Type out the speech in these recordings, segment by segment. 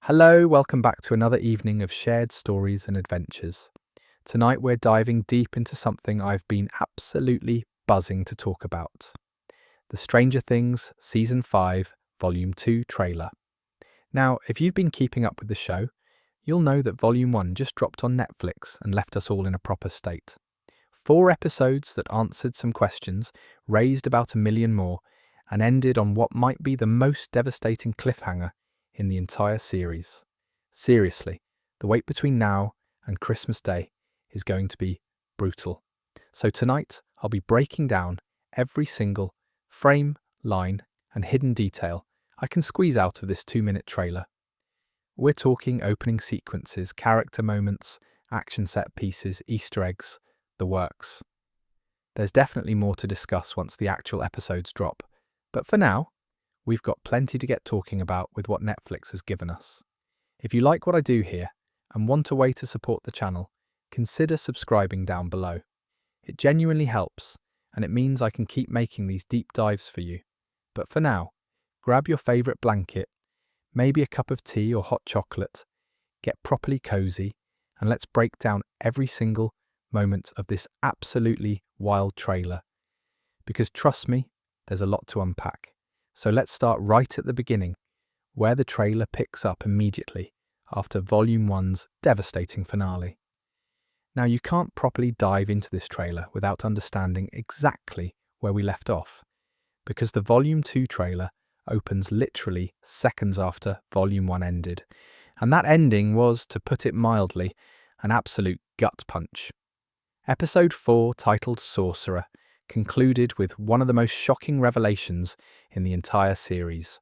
Hello, welcome back to another evening of shared stories and adventures. Tonight we're diving deep into something I've been absolutely buzzing to talk about. The Stranger Things Season 5, Volume 2 trailer. Now, if you've been keeping up with the show, you'll know that Volume 1 just dropped on Netflix and left us all in a proper state. 4 episodes that answered some questions, raised about 1 million more, and ended on what might be the most devastating cliffhanger in the entire series. Seriously, the wait between now and Christmas Day is going to be brutal. So tonight, I'll be breaking down every single frame, line, and hidden detail I can squeeze out of this 2-minute trailer. We're talking opening sequences, character moments, action set pieces, Easter eggs, the works. There's definitely more to discuss once the actual episodes drop, but for now, we've got plenty to get talking about with what Netflix has given us. If you like what I do here and want a way to support the channel, consider subscribing down below. It genuinely helps, and it means I can keep making these deep dives for you. But for now, grab your favourite blanket, maybe a cup of tea or hot chocolate, get properly cozy, and let's break down every single moment of this absolutely wild trailer. Because trust me, there's a lot to unpack. So let's start right at the beginning, where the trailer picks up immediately after Volume 1's devastating finale. Now, you can't properly dive into this trailer without understanding exactly where we left off, because the Volume 2 trailer opens literally seconds after Volume 1 ended, and that ending was, to put it mildly, an absolute gut punch. Episode 4, titled Sorcerer, concluded with one of the most shocking revelations in the entire series.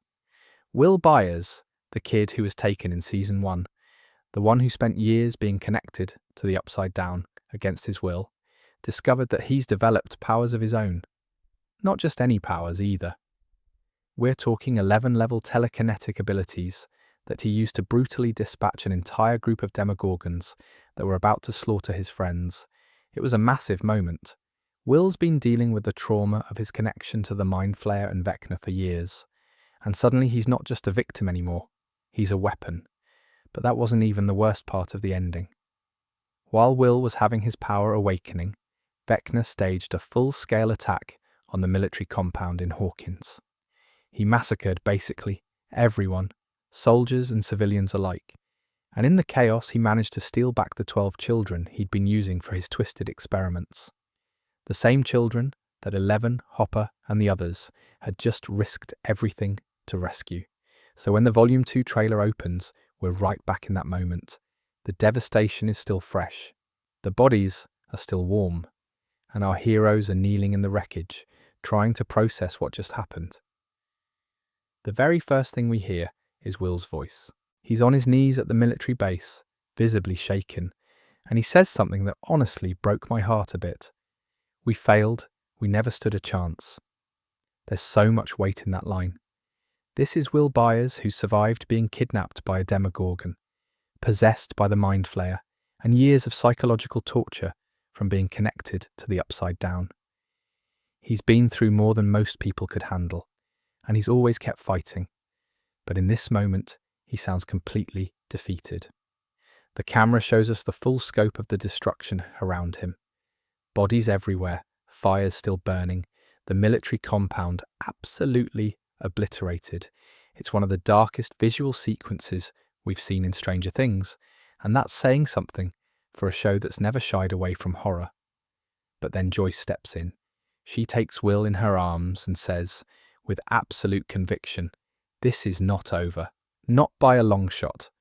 Will Byers, the kid who was taken in Season 1, the one who spent years being connected to the Upside Down against his will, discovered that he's developed powers of his own. Not just any powers either. We're talking 11-level telekinetic abilities that he used to brutally dispatch an entire group of Demogorgons that were about to slaughter his friends. It was a massive moment. Will's been dealing with the trauma of his connection to the Mind Flayer and Vecna for years, and suddenly he's not just a victim anymore, he's a weapon. But that wasn't even the worst part of the ending. While Will was having his power awakening, Vecna staged a full-scale attack on the military compound in Hawkins. He massacred basically everyone, soldiers and civilians alike, and in the chaos he managed to steal back the 12 children he'd been using for his twisted experiments. The same children that Eleven, Hopper, and the others had just risked everything to rescue. So when the Volume 2 trailer opens, we're right back in that moment. The devastation is still fresh. The bodies are still warm. And our heroes are kneeling in the wreckage, trying to process what just happened. The very first thing we hear is Will's voice. He's on his knees at the military base, visibly shaken, and he says something that honestly broke my heart a bit. We failed, we never stood a chance. There's so much weight in that line. This is Will Byers, who survived being kidnapped by a Demogorgon, possessed by the Mind Flayer, and years of psychological torture from being connected to the Upside Down. He's been through more than most people could handle, and he's always kept fighting. But in this moment, he sounds completely defeated. The camera shows us the full scope of the destruction around him. Bodies everywhere, fires still burning, the military compound absolutely obliterated. It's one of the darkest visual sequences we've seen in Stranger Things, and that's saying something for a show that's never shied away from horror. But then Joyce steps in. She takes Will in her arms and says, with absolute conviction, "This is not over. Not by a long shot."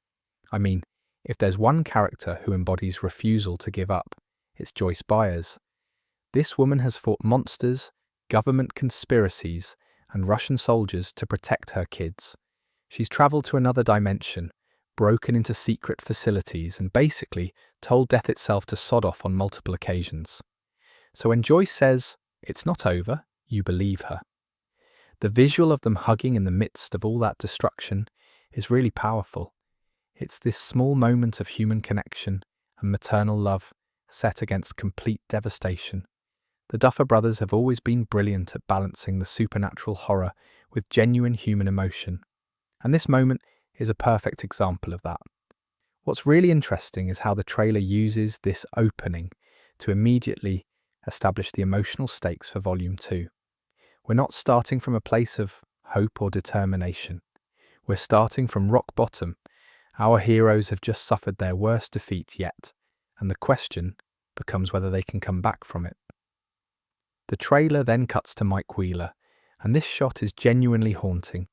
I mean, if there's one character who embodies refusal to give up, it's Joyce Byers. This woman has fought monsters, government conspiracies, and Russian soldiers to protect her kids. She's travelled to another dimension, broken into secret facilities, and basically told death itself to sod off on multiple occasions. So when Joyce says, "It's not over," you believe her. The visual of them hugging in the midst of all that destruction is really powerful. It's this small moment of human connection and maternal love set against complete devastation. The Duffer Brothers have always been brilliant at balancing the supernatural horror with genuine human emotion, and this moment is a perfect example of that. What's really interesting is how the trailer uses this opening to immediately establish the emotional stakes for Volume 2. We're not starting from a place of hope or determination. We're starting from rock bottom. Our heroes have just suffered their worst defeat yet, and the question becomes whether they can come back from it. The trailer then cuts to Mike Wheeler, and this shot is genuinely haunting.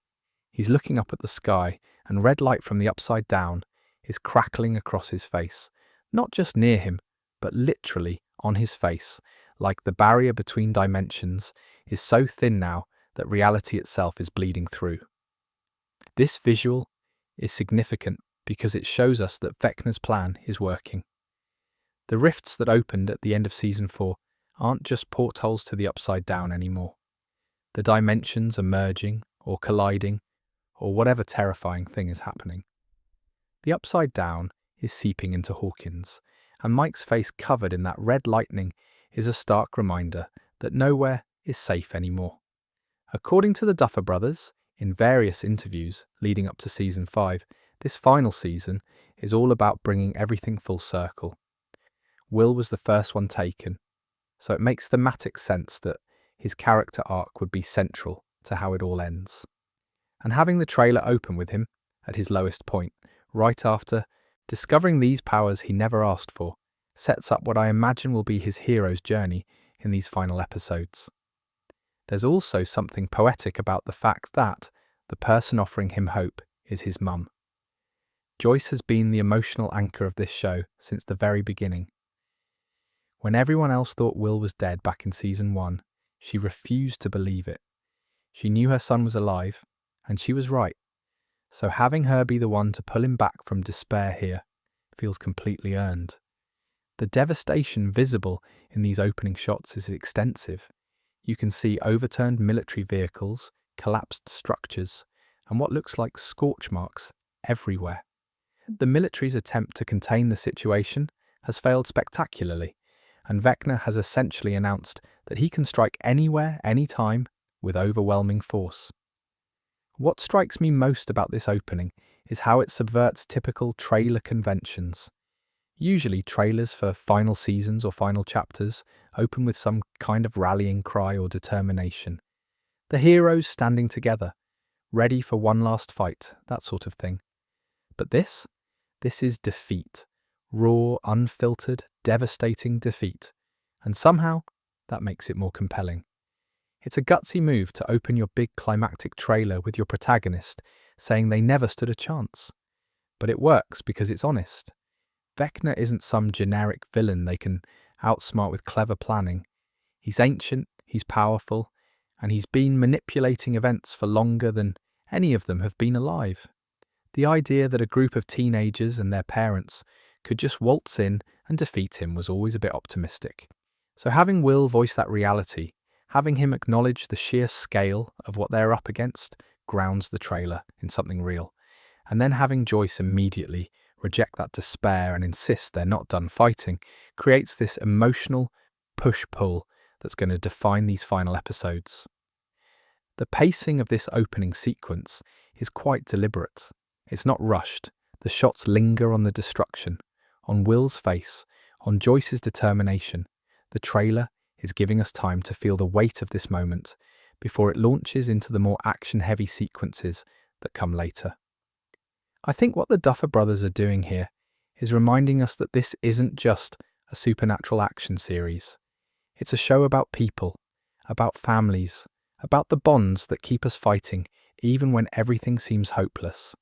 He's looking up at the sky, and red light from the upside down is crackling across his face, not just near him, but literally on his face, like the barrier between dimensions is so thin now that reality itself is bleeding through. This visual is significant because it shows us that Vecna's plan is working. The rifts that opened at the end of Season 4 aren't just portholes to the upside down anymore. The dimensions are merging or colliding, or whatever terrifying thing is happening. The upside down is seeping into Hawkins, and Mike's face covered in that red lightning is a stark reminder that nowhere is safe anymore. According to the Duffer Brothers, in various interviews leading up to Season 5, this final season is all about bringing everything full circle. Will was the first one taken, so it makes thematic sense that his character arc would be central to how it all ends. And having the trailer open with him at his lowest point, right after discovering these powers he never asked for, sets up what I imagine will be his hero's journey in these final episodes. There's also something poetic about the fact that the person offering him hope is his mum. Joyce has been the emotional anchor of this show since the very beginning. When everyone else thought Will was dead back in Season 1, she refused to believe it. She knew her son was alive, and she was right. So having her be the one to pull him back from despair here feels completely earned. The devastation visible in these opening shots is extensive. You can see overturned military vehicles, collapsed structures, and what looks like scorch marks everywhere. The military's attempt to contain the situation has failed spectacularly, and Vecna has essentially announced that he can strike anywhere, anytime, with overwhelming force. What strikes me most about this opening is how it subverts typical trailer conventions. Usually trailers for final seasons or final chapters open with some kind of rallying cry or determination. The heroes standing together, ready for one last fight, that sort of thing. But this is defeat. Raw, unfiltered, devastating defeat. And somehow, that makes it more compelling. It's a gutsy move to open your big climactic trailer with your protagonist saying they never stood a chance. But it works because it's honest. Vecna isn't some generic villain they can outsmart with clever planning. He's ancient, he's powerful, and he's been manipulating events for longer than any of them have been alive. The idea that a group of teenagers and their parents could just waltz in and defeat him was always a bit optimistic. So having Will voice that reality, having him acknowledge the sheer scale of what they're up against, grounds the trailer in something real. And then having Joyce immediately reject that despair and insist they're not done fighting creates this emotional push-pull that's going to define these final episodes. The pacing of this opening sequence is quite deliberate. It's not rushed. The shots linger on the destruction, on Will's face, on Joyce's determination. The trailer is giving us time to feel the weight of this moment before it launches into the more action-heavy sequences that come later. I think what the Duffer Brothers are doing here is reminding us that this isn't just a supernatural action series. It's a show about people, about families, about the bonds that keep us fighting even when everything seems hopeless.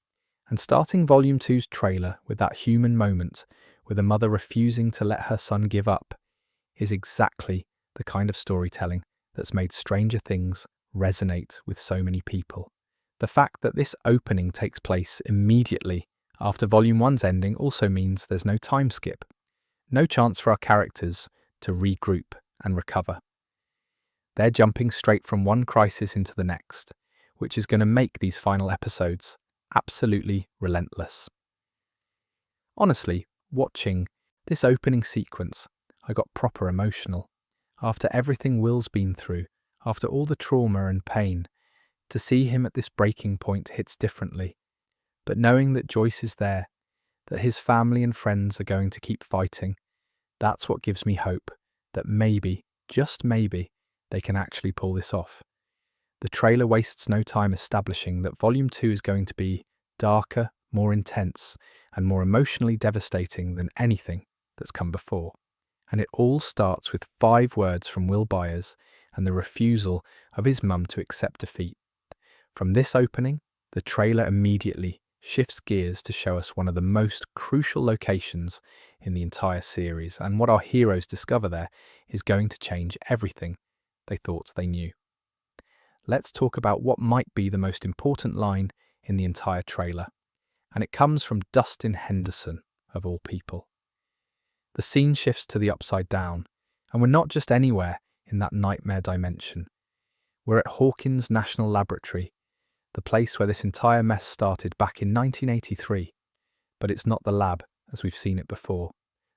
And starting Volume 2's trailer with that human moment, with a mother refusing to let her son give up, is exactly the kind of storytelling that's made Stranger Things resonate with so many people. The fact that this opening takes place immediately after Volume 1's ending also means there's no time skip, no chance for our characters to regroup and recover. They're jumping straight from one crisis into the next, which is going to make these final episodes absolutely relentless. Honestly, watching this opening sequence, I got proper emotional. After everything Will's been through, after all the trauma and pain, to see him at this breaking point hits differently. But knowing that Joyce is there, that his family and friends are going to keep fighting, that's what gives me hope that maybe, just maybe, they can actually pull this off. The trailer wastes no time establishing that Volume 2 is going to be darker, more intense, and more emotionally devastating than anything that's come before. And it all starts with 5 words from Will Byers and the refusal of his mum to accept defeat. From this opening, the trailer immediately shifts gears to show us one of the most crucial locations in the entire series, and what our heroes discover there is going to change everything they thought they knew. Let's talk about what might be the most important line in the entire trailer, and it comes from Dustin Henderson, of all people. The scene shifts to the Upside Down, and we're not just anywhere in that nightmare dimension. We're at Hawkins National Laboratory, the place where this entire mess started back in 1983. But it's not the lab as we've seen it before.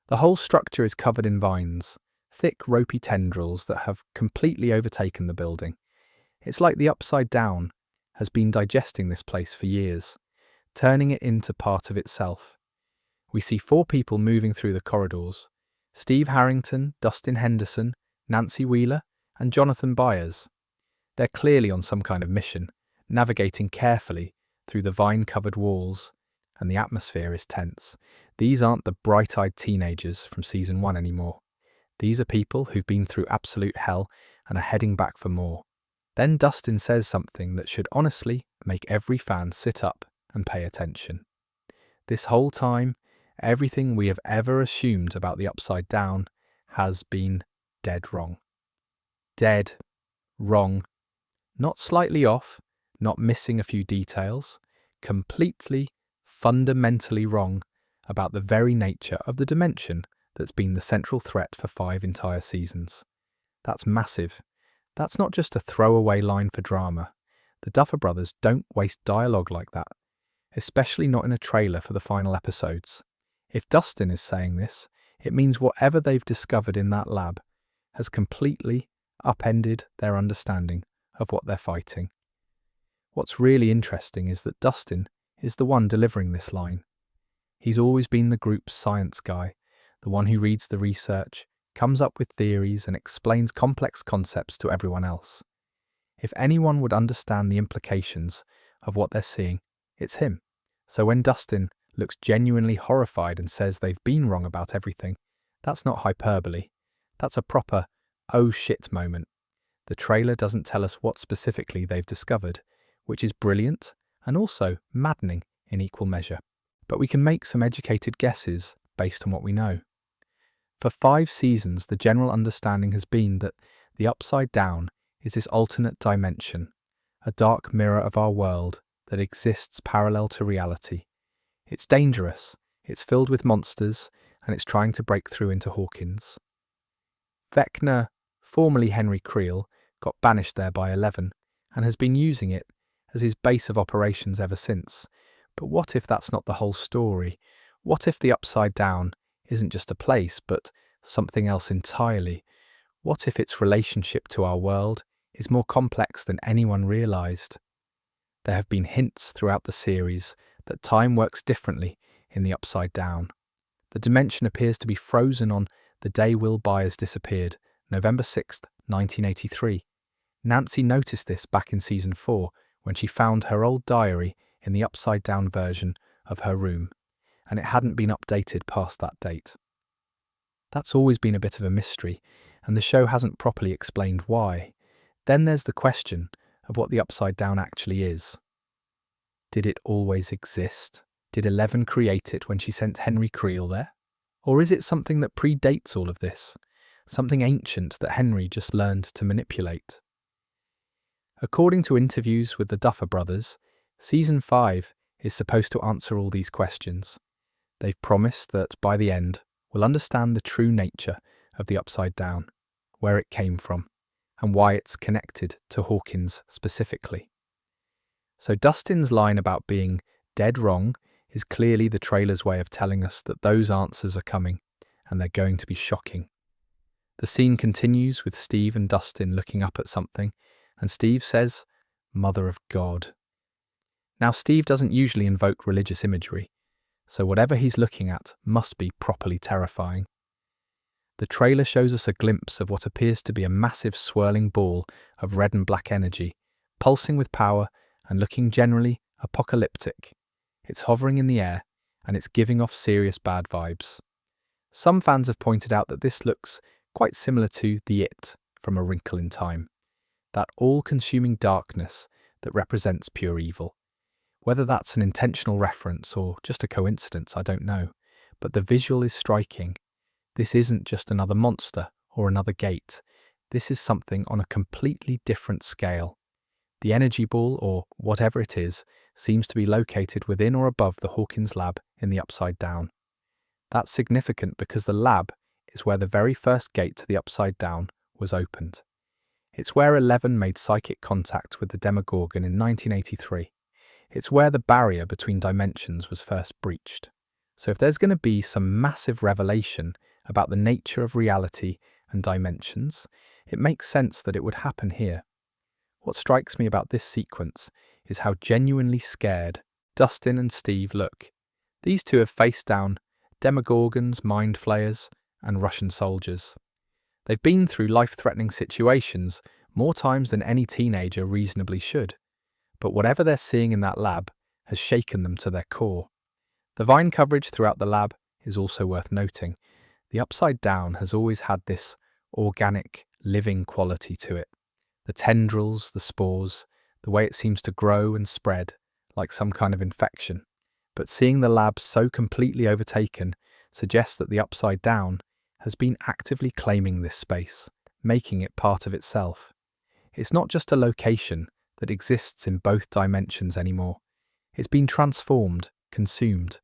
The whole structure is covered in vines, thick ropey tendrils that have completely overtaken the building. It's like the Upside Down has been digesting this place for years, turning it into part of itself. We see 4 people moving through the corridors: Steve Harrington, Dustin Henderson, Nancy Wheeler, and Jonathan Byers. They're clearly on some kind of mission, navigating carefully through the vine-covered walls, and the atmosphere is tense. These aren't the bright-eyed teenagers from Season 1 anymore. These are people who've been through absolute hell and are heading back for more. Then Dustin says something that should honestly make every fan sit up and pay attention. This whole time, everything we have ever assumed about the Upside Down has been dead wrong. Dead wrong. Not slightly off, not missing a few details, completely, fundamentally wrong about the very nature of the dimension that's been the central threat for 5 entire seasons. That's massive. That's not just a throwaway line for drama. The Duffer Brothers don't waste dialogue like that, especially not in a trailer for the final episodes. If Dustin is saying this, it means whatever they've discovered in that lab has completely upended their understanding of what they're fighting. What's really interesting is that Dustin is the one delivering this line. He's always been the group's science guy, the one who reads the research, comes up with theories, and explains complex concepts to everyone else. If anyone would understand the implications of what they're seeing, it's him. So when Dustin looks genuinely horrified and says they've been wrong about everything, that's not hyperbole. That's a proper oh shit moment. The trailer doesn't tell us what specifically they've discovered, which is brilliant and also maddening in equal measure. But we can make some educated guesses based on what we know. For 5 seasons, the general understanding has been that the Upside Down is this alternate dimension, a dark mirror of our world that exists parallel to reality. It's dangerous, it's filled with monsters, and it's trying to break through into Hawkins. Vecna, formerly Henry Creel, got banished there by 11 and has been using it as his base of operations ever since. But what if that's not the whole story? What if the Upside Down isn't just a place, but something else entirely? What if its relationship to our world is more complex than anyone realized? There have been hints throughout the series that time works differently in the Upside Down. The dimension appears to be frozen on the day Will Byers disappeared, November 6th, 1983. Nancy noticed this back in Season 4 when she found her old diary in the Upside Down version of her room, and it hadn't been updated past that date. That's always been a bit of a mystery, and the show hasn't properly explained why. Then there's the question of what the Upside Down actually is. Did it always exist? Did 11 create it when she sent Henry Creel there? Or is it something that predates all of this? Something ancient that Henry just learned to manipulate? According to interviews with the Duffer Brothers, Season 5 is supposed to answer all these questions. They've promised that by the end, we'll understand the true nature of the Upside Down, where it came from, and why it's connected to Hawkins specifically. So Dustin's line about being dead wrong is clearly the trailer's way of telling us that those answers are coming, and they're going to be shocking. The scene continues with Steve and Dustin looking up at something, and Steve says, "Mother of God." Now, Steve doesn't usually invoke religious imagery, so whatever he's looking at must be properly terrifying. The trailer shows us a glimpse of what appears to be a massive swirling ball of red and black energy, pulsing with power and looking generally apocalyptic. It's hovering in the air, and it's giving off serious bad vibes. Some fans have pointed out that this looks quite similar to the It from A Wrinkle in Time, that all-consuming darkness that represents pure evil. Whether that's an intentional reference or just a coincidence, I don't know, but the visual is striking. This isn't just another monster or another gate. This is something on a completely different scale. The energy ball, or whatever it is, seems to be located within or above the Hawkins lab in the Upside Down. That's significant because the lab is where the very first gate to the Upside Down was opened. It's where 11 made psychic contact with the Demogorgon in 1983. It's where the barrier between dimensions was first breached. So if there's going to be some massive revelation about the nature of reality and dimensions, it makes sense that it would happen here. What strikes me about this sequence is how genuinely scared Dustin and Steve look. These two have faced down Demogorgons, mind flayers, and Russian soldiers. They've been through life-threatening situations more times than any teenager reasonably should. But whatever they're seeing in that lab has shaken them to their core. The vine coverage throughout the lab is also worth noting. The Upside Down has always had this organic, living quality to it. The tendrils, the spores, the way it seems to grow and spread, like some kind of infection. But seeing the lab so completely overtaken suggests that the Upside Down has been actively claiming this space, making it part of itself. It's not just a location that exists in both dimensions anymore. It's been transformed, consumed.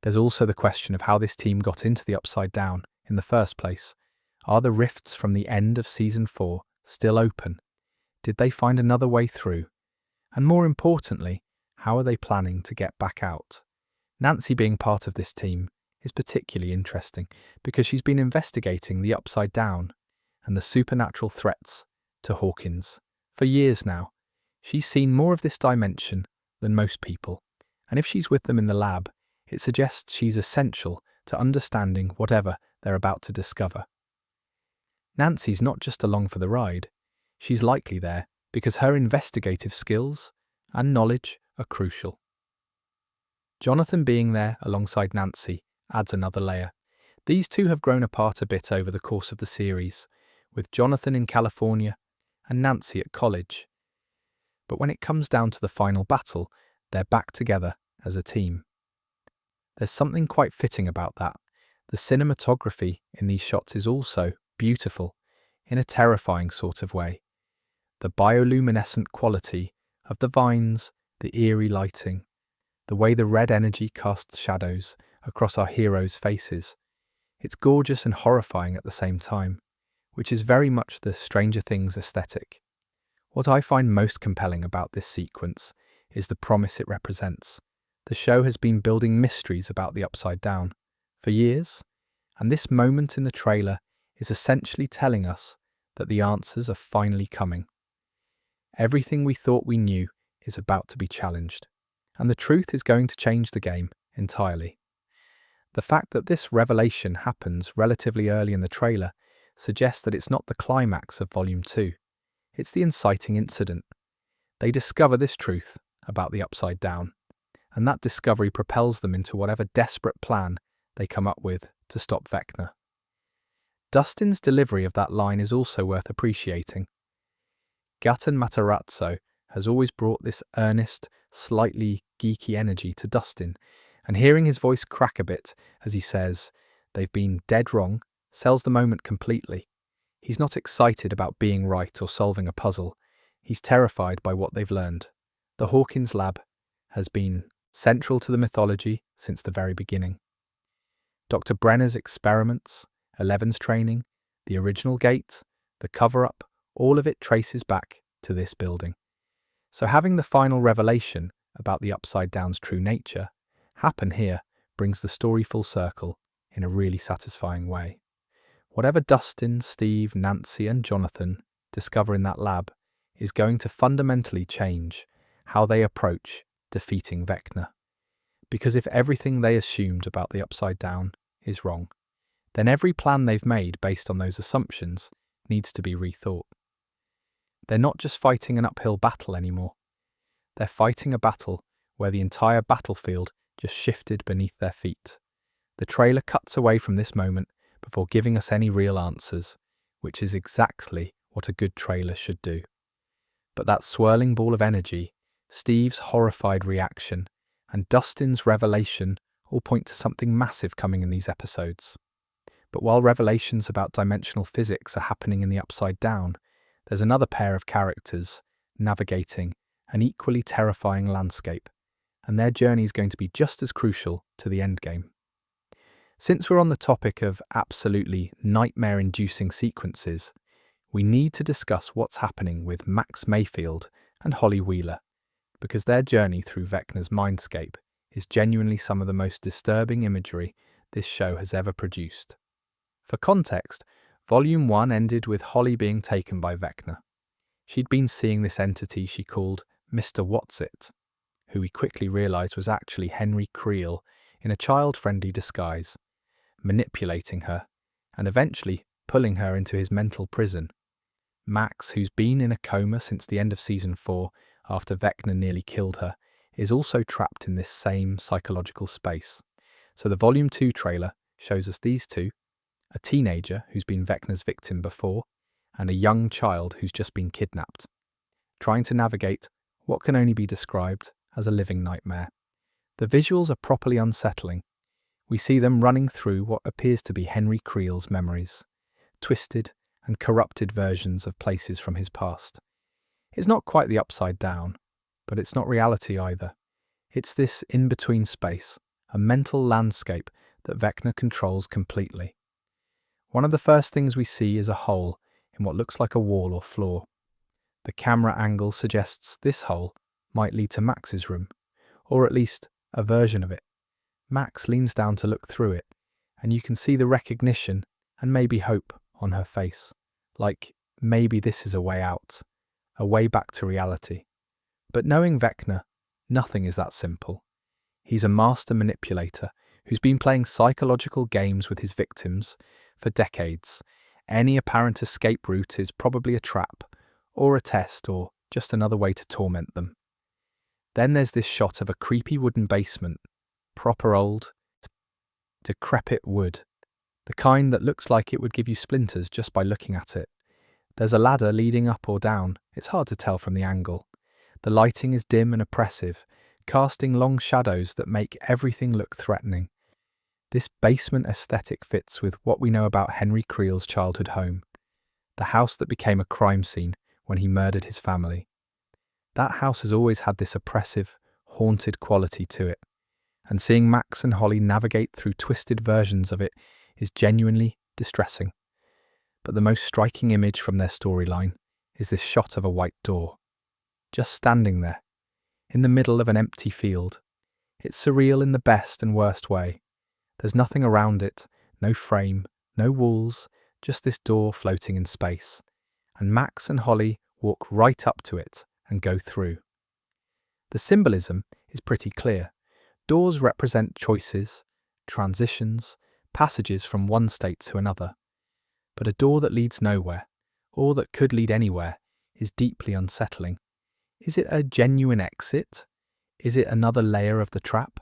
There's also the question of how this team got into the Upside Down in the first place. Are the rifts from the end of Season 4 still open? Did they find another way through? And more importantly, how are they planning to get back out? Nancy being part of this team is particularly interesting because she's been investigating the Upside Down and the supernatural threats to Hawkins for years now. She's seen more of this dimension than most people, and if she's with them in the lab, it suggests she's essential to understanding whatever they're about to discover. Nancy's not just along for the ride, she's likely there because her investigative skills and knowledge are crucial. Jonathan being there alongside Nancy adds another layer. These two have grown apart a bit over the course of the series, with Jonathan in California and Nancy at college. But when it comes down to the final battle, they're back together as a team. There's something quite fitting about that. The cinematography in these shots is also beautiful, in a terrifying sort of way. The bioluminescent quality of the vines, the eerie lighting, the way the red energy casts shadows across our heroes' faces. It's gorgeous and horrifying at the same time, which is very much the Stranger Things aesthetic. What I find most compelling about this sequence is the promise it represents. The show has been building mysteries about the Upside Down for years, and this moment in the trailer is essentially telling us that the answers are finally coming. Everything we thought we knew is about to be challenged, and the truth is going to change the game entirely. The fact that this revelation happens relatively early in the trailer suggests that it's not the climax of Volume 2. It's the inciting incident. They discover this truth about the Upside Down, and that discovery propels them into whatever desperate plan they come up with to stop Vecna. Dustin's delivery of that line is also worth appreciating. Gaten Matarazzo has always brought this earnest, slightly geeky energy to Dustin, and hearing his voice crack a bit as he says, "They've been dead wrong," sells the moment completely. He's not excited about being right or solving a puzzle. He's terrified by what they've learned. The Hawkins lab has been central to the mythology since the very beginning. Dr. Brenner's experiments, Eleven's training, the original gate, the cover-up, all of it traces back to this building. So having the final revelation about the Upside Down's true nature happen here brings the story full circle in a really satisfying way. Whatever Dustin, Steve, Nancy and Jonathan discover in that lab is going to fundamentally change how they approach defeating Vecna. Because if everything they assumed about the Upside Down is wrong, then every plan they've made based on those assumptions needs to be rethought. They're not just fighting an uphill battle anymore. They're fighting a battle where the entire battlefield just shifted beneath their feet. The trailer cuts away from this moment before giving us any real answers, which is exactly what a good trailer should do. But that swirling ball of energy, Steve's horrified reaction, and Dustin's revelation all point to something massive coming in these episodes. But while revelations about dimensional physics are happening in the Upside Down, there's another pair of characters navigating an equally terrifying landscape, and their journey is going to be just as crucial to the endgame. Since we're on the topic of absolutely nightmare-inducing sequences, we need to discuss what's happening with Max Mayfield and Holly Wheeler, because their journey through Vecna's mindscape is genuinely some of the most disturbing imagery this show has ever produced. For context, Volume 1 ended with Holly being taken by Vecna. She'd been seeing this entity she called Mr. Whatsit, who we quickly realised was actually Henry Creel in a child-friendly disguise, manipulating her and eventually pulling her into his mental prison. Max, who's been in a coma since the end of Season 4 after Vecna nearly killed her, is also trapped in this same psychological space. So the Volume 2 trailer shows us these two, a teenager who's been Vecna's victim before, and a young child who's just been kidnapped, trying to navigate what can only be described as a living nightmare. The visuals are properly unsettling. We see them running through what appears to be Henry Creel's memories, twisted and corrupted versions of places from his past. It's not quite the Upside Down, but it's not reality either. It's this in-between space, a mental landscape that Vecna controls completely. One of the first things we see is a hole in what looks like a wall or floor. The camera angle suggests this hole might lead to Max's room, or at least a version of it. Max leans down to look through it, and you can see the recognition and maybe hope on her face, like maybe this is a way out, a way back to reality. But knowing Vecna, nothing is that simple. He's a master manipulator who's been playing psychological games with his victims for decades. Any apparent escape route is probably a trap, or a test, or just another way to torment them. Then there's this shot of a creepy wooden basement, proper old, decrepit wood, the kind that looks like it would give you splinters just by looking at it. There's a ladder leading up or down, it's hard to tell from the angle. The lighting is dim and oppressive, casting long shadows that make everything look threatening. This basement aesthetic fits with what we know about Henry Creel's childhood home, the house that became a crime scene when he murdered his family. That house has always had this oppressive, haunted quality to it, and seeing Max and Holly navigate through twisted versions of it is genuinely distressing. But the most striking image from their storyline is this shot of a white door, just standing there, in the middle of an empty field. It's surreal in the best and worst way. There's nothing around it, no frame, no walls, just this door floating in space. And Max and Holly walk right up to it and go through. The symbolism is pretty clear. Doors represent choices, transitions, passages from one state to another. But a door that leads nowhere, or that could lead anywhere, is deeply unsettling. Is it a genuine exit? Is it another layer of the trap?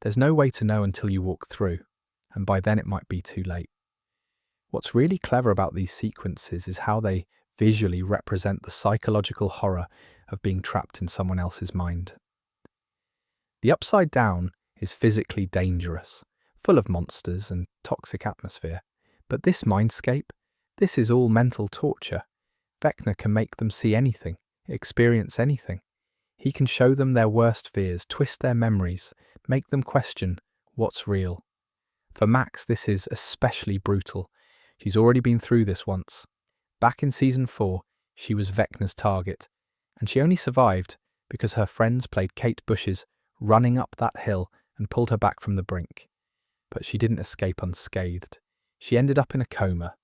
There's no way to know until you walk through, and by then it might be too late. What's really clever about these sequences is how they visually represent the psychological horror of being trapped in someone else's mind. The Upside Down is physically dangerous, full of monsters and toxic atmosphere. But this mindscape, this is all mental torture. Vecna can make them see anything, experience anything. He can show them their worst fears, twist their memories, make them question what's real. For Max, this is especially brutal. She's already been through this once. Back in Season 4, she was Vecna's target, and she only survived because her friends played Kate Bush's running up that hill and pulled her back from the brink. But she didn't escape unscathed. She ended up in a coma,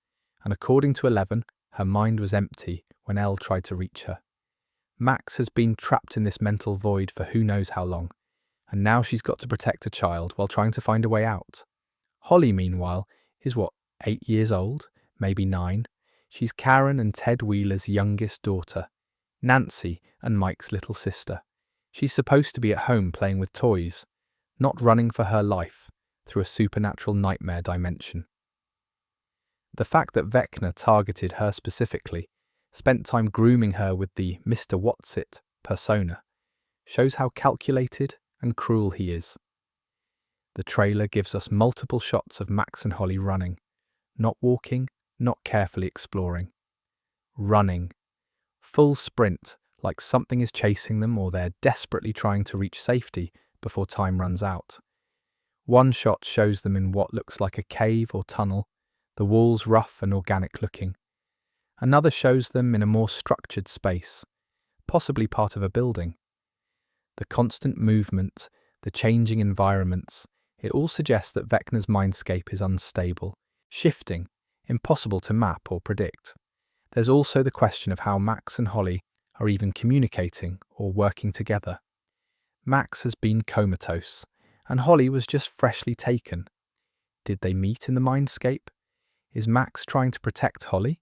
and according to Eleven, her mind was empty when Elle tried to reach her. Max has been trapped in this mental void for who knows how long, and now she's got to protect a child while trying to find a way out. Holly, meanwhile, is 8 years old, maybe 9. She's Karen and Ted Wheeler's youngest daughter, Nancy and Mike's little sister. She's supposed to be at home playing with toys, not running for her life through a supernatural nightmare dimension. The fact that Vecna targeted her specifically, spent time grooming her with the Mr. What's-It persona, shows how calculated and cruel he is. The trailer gives us multiple shots of Max and Holly running, not walking, not carefully exploring. Running. Full sprint, like something is chasing them or they're desperately trying to reach safety before time runs out. One shot shows them in what looks like a cave or tunnel, the walls rough and organic looking. Another shows them in a more structured space, possibly part of a building. The constant movement, the changing environments, it all suggests that Vecna's mindscape is unstable, shifting, impossible to map or predict. There's also the question of how Max and Holly are even communicating or working together. Max has been comatose, and Holly was just freshly taken. Did they meet in the mindscape? Is Max trying to protect Holly?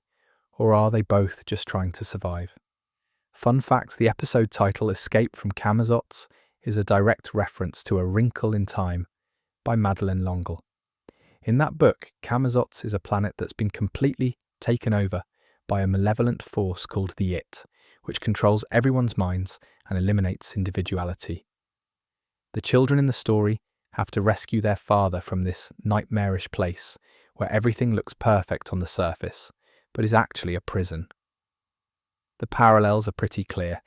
Or are they both just trying to survive? Fun fact, the episode title Escape from Camazotz is a direct reference to A Wrinkle in Time by Madeleine L'Engle. In that book, Camazotz is a planet that's been completely taken over by a malevolent force called the It, which controls everyone's minds and eliminates individuality. The children in the story have to rescue their father from this nightmarish place where everything looks perfect on the surface, but is actually a prison. The parallels are pretty clear.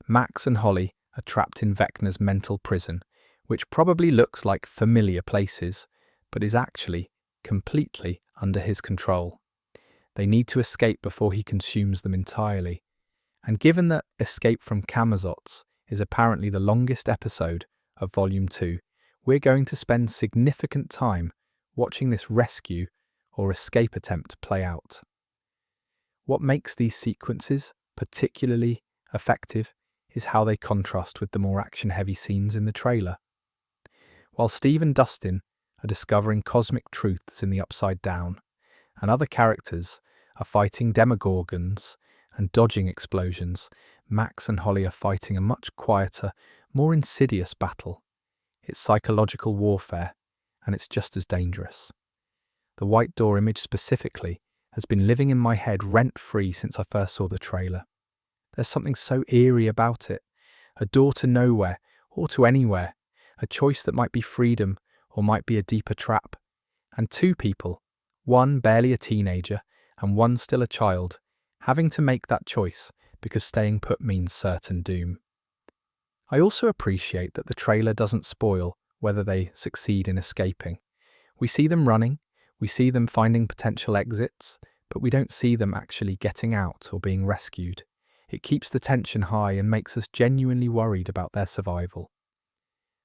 Max and Holly are trapped in Vecna's mental prison, which probably looks like familiar places, but is actually completely under his control. They need to escape before he consumes them entirely. And given that Escape from Camazotz is apparently the longest episode of Volume 2, we're going to spend significant time watching this rescue or escape attempt play out. What makes these sequences particularly effective is how they contrast with the more action-heavy scenes in the trailer. While Steve and Dustin are discovering cosmic truths in the Upside Down, and other characters are fighting demogorgons and dodging explosions, Max and Holly are fighting a much quieter, more insidious battle. It's psychological warfare, and it's just as dangerous. The white door image specifically has been living in my head rent-free since I first saw the trailer. There's something so eerie about it. A door to nowhere, or to anywhere. A choice that might be freedom, or might be a deeper trap. And two people, one barely a teenager, and one still a child, having to make that choice because staying put means certain doom. I also appreciate that the trailer doesn't spoil whether they succeed in escaping. We see them running, we see them finding potential exits, but we don't see them actually getting out or being rescued. It keeps the tension high and makes us genuinely worried about their survival.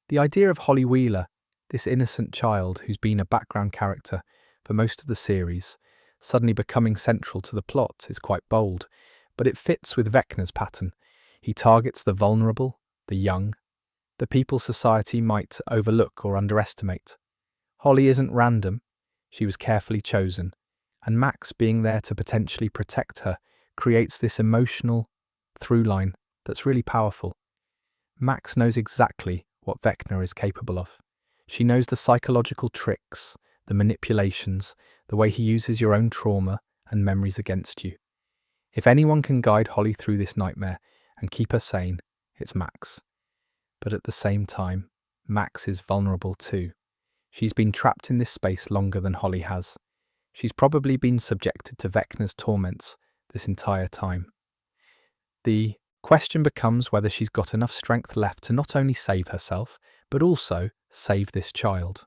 The idea of Holly Wheeler, this innocent child who's been a background character for most of the series, suddenly becoming central to the plot is quite bold, but it fits with Vecna's pattern. He targets the vulnerable, the young, the people society might overlook or underestimate. Holly isn't random. She was carefully chosen, and Max being there to potentially protect her creates this emotional through line that's really powerful. Max knows exactly what Vecna is capable of. She knows the psychological tricks, the manipulations, the way he uses your own trauma and memories against you. If anyone can guide Holly through this nightmare and keep her sane, it's Max. But at the same time, Max is vulnerable too. She's been trapped in this space longer than Holly has. She's probably been subjected to Vecna's torments this entire time. The question becomes whether she's got enough strength left to not only save herself, but also save this child.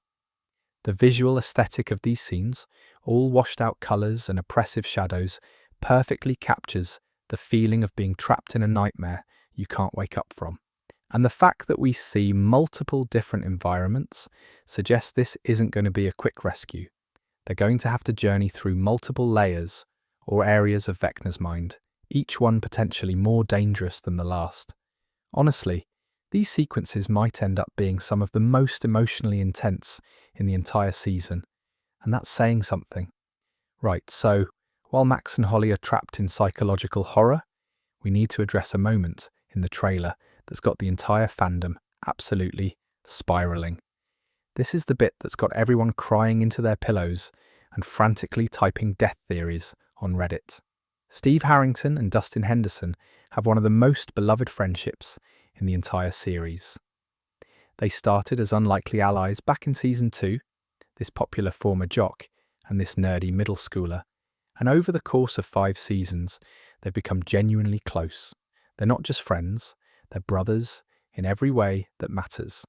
The visual aesthetic of these scenes, all washed out colours and oppressive shadows, perfectly captures the feeling of being trapped in a nightmare you can't wake up from. And the fact that we see multiple different environments suggests this isn't going to be a quick rescue. They're going to have to journey through multiple layers or areas of Vecna's mind each one potentially more dangerous than the last. Honestly, these sequences might end up being some of the most emotionally intense in the entire season, and that's saying something. Right, so while Max and Holly are trapped in psychological horror, we need to address a moment in the trailer that's got the entire fandom absolutely spiraling. This is the bit that's got everyone crying into their pillows and frantically typing death theories on Reddit. Steve Harrington and Dustin Henderson have one of the most beloved friendships in the entire series. They started as unlikely allies back in season 2, this popular former jock and this nerdy middle schooler, and over the course of 5 seasons, they've become genuinely close. They're not just friends, they're brothers in every way that matters.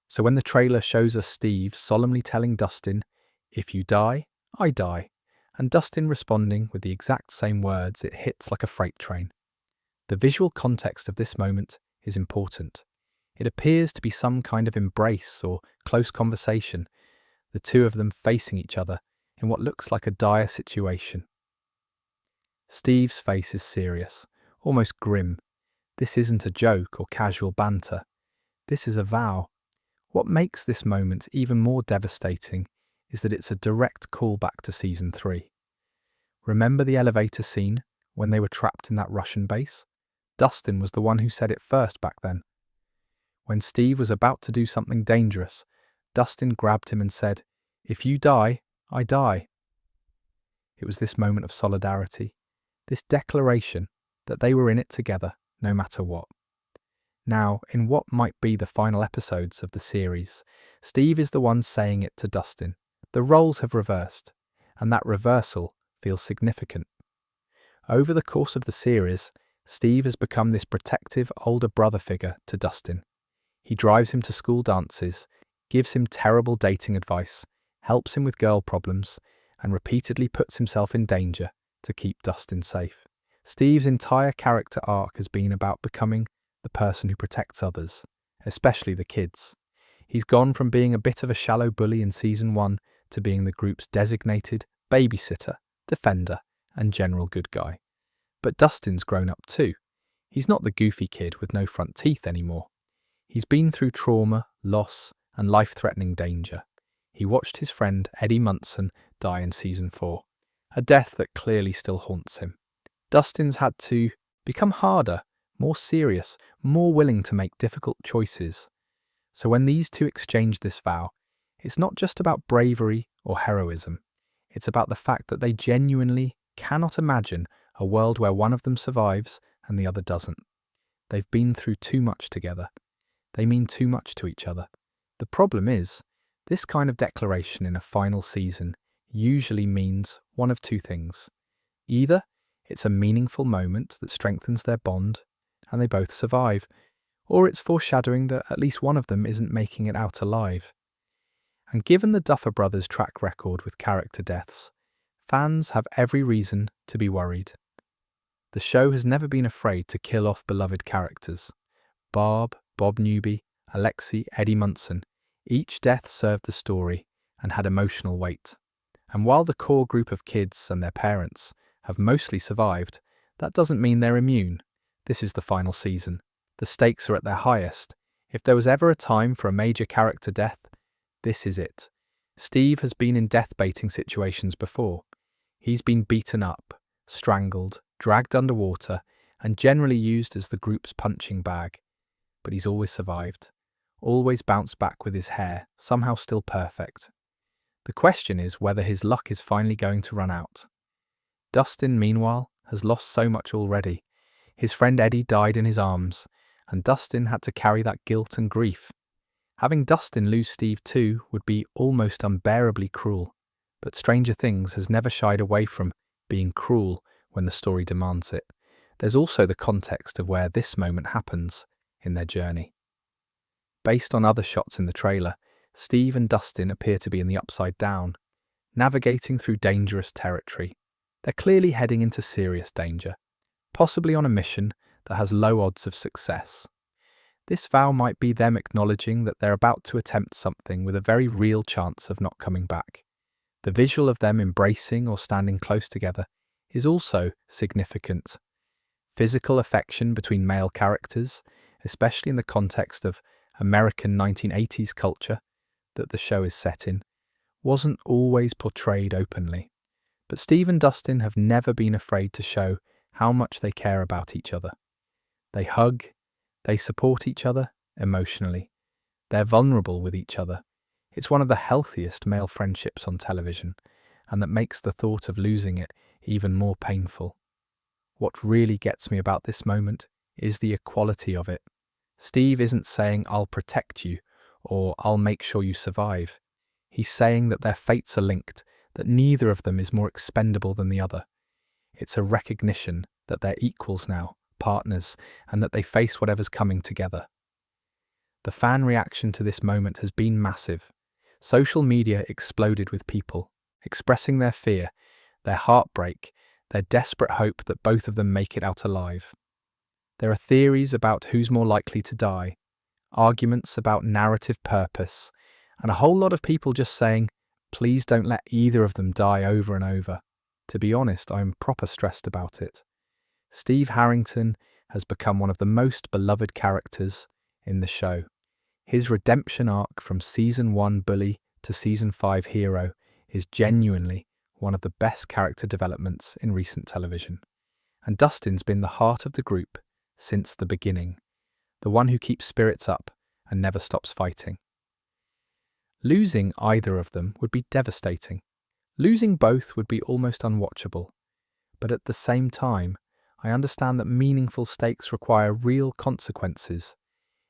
So when the trailer shows us Steve solemnly telling Dustin, "If you die, I die," and Dustin responding with the exact same words, it hits like a freight train. The visual context of this moment is important. It appears to be some kind of embrace or close conversation, the two of them facing each other in what looks like a dire situation. Steve's face is serious, almost grim. This isn't a joke or casual banter. This is a vow. What makes this moment even more devastating is that it's a direct callback to season 3. Remember the elevator scene when they were trapped in that Russian base? Dustin was the one who said it first back then. When Steve was about to do something dangerous, Dustin grabbed him and said, "If you die, I die." It was this moment of solidarity, this declaration that they were in it together, no matter what. Now, in what might be the final episodes of the series, Steve is the one saying it to Dustin. The roles have reversed, and that reversal feels significant. Over the course of the series, Steve has become this protective older brother figure to Dustin. He drives him to school dances, gives him terrible dating advice, helps him with girl problems, and repeatedly puts himself in danger to keep Dustin safe. Steve's entire character arc has been about becoming the person who protects others, especially the kids. He's gone from being a bit of a shallow bully in season 1 to being the group's designated babysitter, defender, and general good guy. But Dustin's grown up too. He's not the goofy kid with no front teeth anymore. He's been through trauma, loss, and life-threatening danger. He watched his friend Eddie Munson die in season 4, a death that clearly still haunts him. Dustin's had to become harder, more serious, more willing to make difficult choices. So when these two exchange this vow, it's not just about bravery or heroism. It's about the fact that they genuinely cannot imagine a world where one of them survives and the other doesn't. They've been through too much together. They mean too much to each other. The problem is, this kind of declaration in a final season usually means one of two things. Either it's a meaningful moment that strengthens their bond and they both survive, or it's foreshadowing that at least one of them isn't making it out alive. And given the Duffer Brothers' track record with character deaths, fans have every reason to be worried. The show has never been afraid to kill off beloved characters. Barb, Bob Newby, Alexei, Eddie Munson, each death served the story and had emotional weight. And while the core group of kids and their parents have mostly survived, that doesn't mean they're immune. This is the final season. The stakes are at their highest. If there was ever a time for a major character death, this is it. Steve has been in death-baiting situations before. He's been beaten up, strangled, dragged underwater, and generally used as the group's punching bag. But he's always survived. Always bounced back with his hair, somehow still perfect. The question is whether his luck is finally going to run out. Dustin, meanwhile, has lost so much already. His friend Eddie died in his arms, and Dustin had to carry that guilt and grief. Having Dustin lose Steve too would be almost unbearably cruel, but Stranger Things has never shied away from being cruel when the story demands it. There's also the context of where this moment happens in their journey. Based on other shots in the trailer, Steve and Dustin appear to be in the Upside Down, navigating through dangerous territory. They're clearly heading into serious danger, possibly on a mission that has low odds of success. This vow might be them acknowledging that they're about to attempt something with a very real chance of not coming back. The visual of them embracing or standing close together is also significant. Physical affection between male characters, especially in the context of American 1980s culture that the show is set in, wasn't always portrayed openly. But Steve and Dustin have never been afraid to show how much they care about each other. They hug, they support each other emotionally, they're vulnerable with each other. It's one of the healthiest male friendships on television, and that makes the thought of losing it even more painful. What really gets me about this moment is the equality of it. Steve isn't saying, "I'll protect you," or "I'll make sure you survive." He's saying that their fates are linked, that neither of them is more expendable than the other. It's a recognition that they're equals now, partners, and that they face whatever's coming together. The fan reaction to this moment has been massive. Social media exploded with people expressing their fear, their heartbreak, their desperate hope that both of them make it out alive. There are theories about who's more likely to die, arguments about narrative purpose, and a whole lot of people just saying, "Please don't let either of them die," over and over. To be honest, I'm proper stressed about it. Steve Harrington has become one of the most beloved characters in the show. His redemption arc from Season 1 bully to Season 5 hero is genuinely one of the best character developments in recent television. And Dustin's been the heart of the group since the beginning, the one who keeps spirits up and never stops fighting. Losing either of them would be devastating. Losing both would be almost unwatchable. But at the same time, I understand that meaningful stakes require real consequences.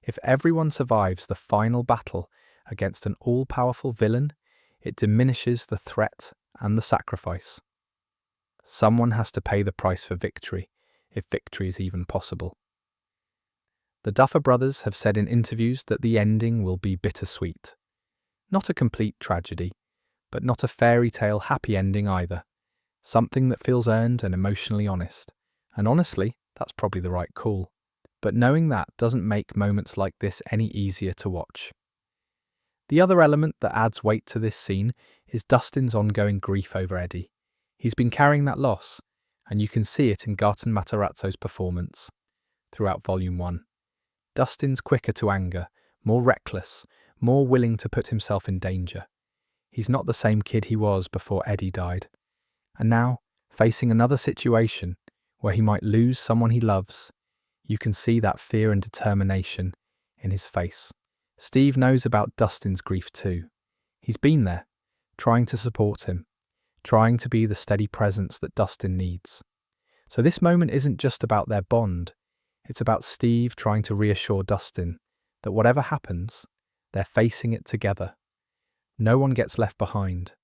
If everyone survives the final battle against an all-powerful villain, it diminishes the threat and the sacrifice. Someone has to pay the price for victory, if victory is even possible. The Duffer Brothers have said in interviews that the ending will be bittersweet. Not a complete tragedy, but not a fairy tale happy ending either. Something that feels earned and emotionally honest. And honestly, that's probably the right call. But knowing that doesn't make moments like this any easier to watch. The other element that adds weight to this scene is Dustin's ongoing grief over Eddie. He's been carrying that loss, and you can see it in Gaten Matarazzo's performance throughout Volume 1. Dustin's quicker to anger, more reckless, more willing to put himself in danger. He's not the same kid he was before Eddie died. And now, facing another situation where he might lose someone he loves, you can see that fear and determination in his face. Steve knows about Dustin's grief too. He's been there, trying to support him, trying to be the steady presence that Dustin needs. So this moment isn't just about their bond, it's about Steve trying to reassure Dustin that whatever happens, they're facing it together. No one gets left behind.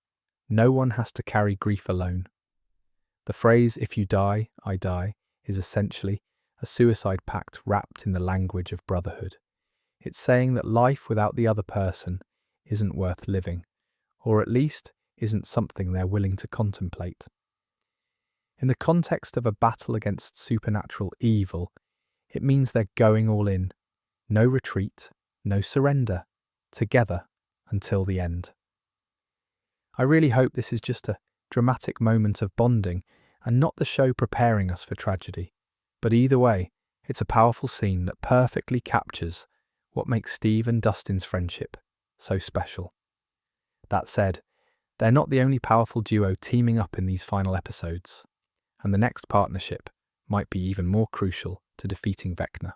No one has to carry grief alone. The phrase, "if you die, I die," is essentially a suicide pact wrapped in the language of brotherhood. It's saying that life without the other person isn't worth living, or at least isn't something they're willing to contemplate. In the context of a battle against supernatural evil, it means they're going all in. No retreat, no surrender, together until the end. I really hope this is just a dramatic moment of bonding and not the show preparing us for tragedy. But either way, it's a powerful scene that perfectly captures what makes Steve and Dustin's friendship so special. That said, they're not the only powerful duo teaming up in these final episodes, and the next partnership might be even more crucial to defeating Vecna.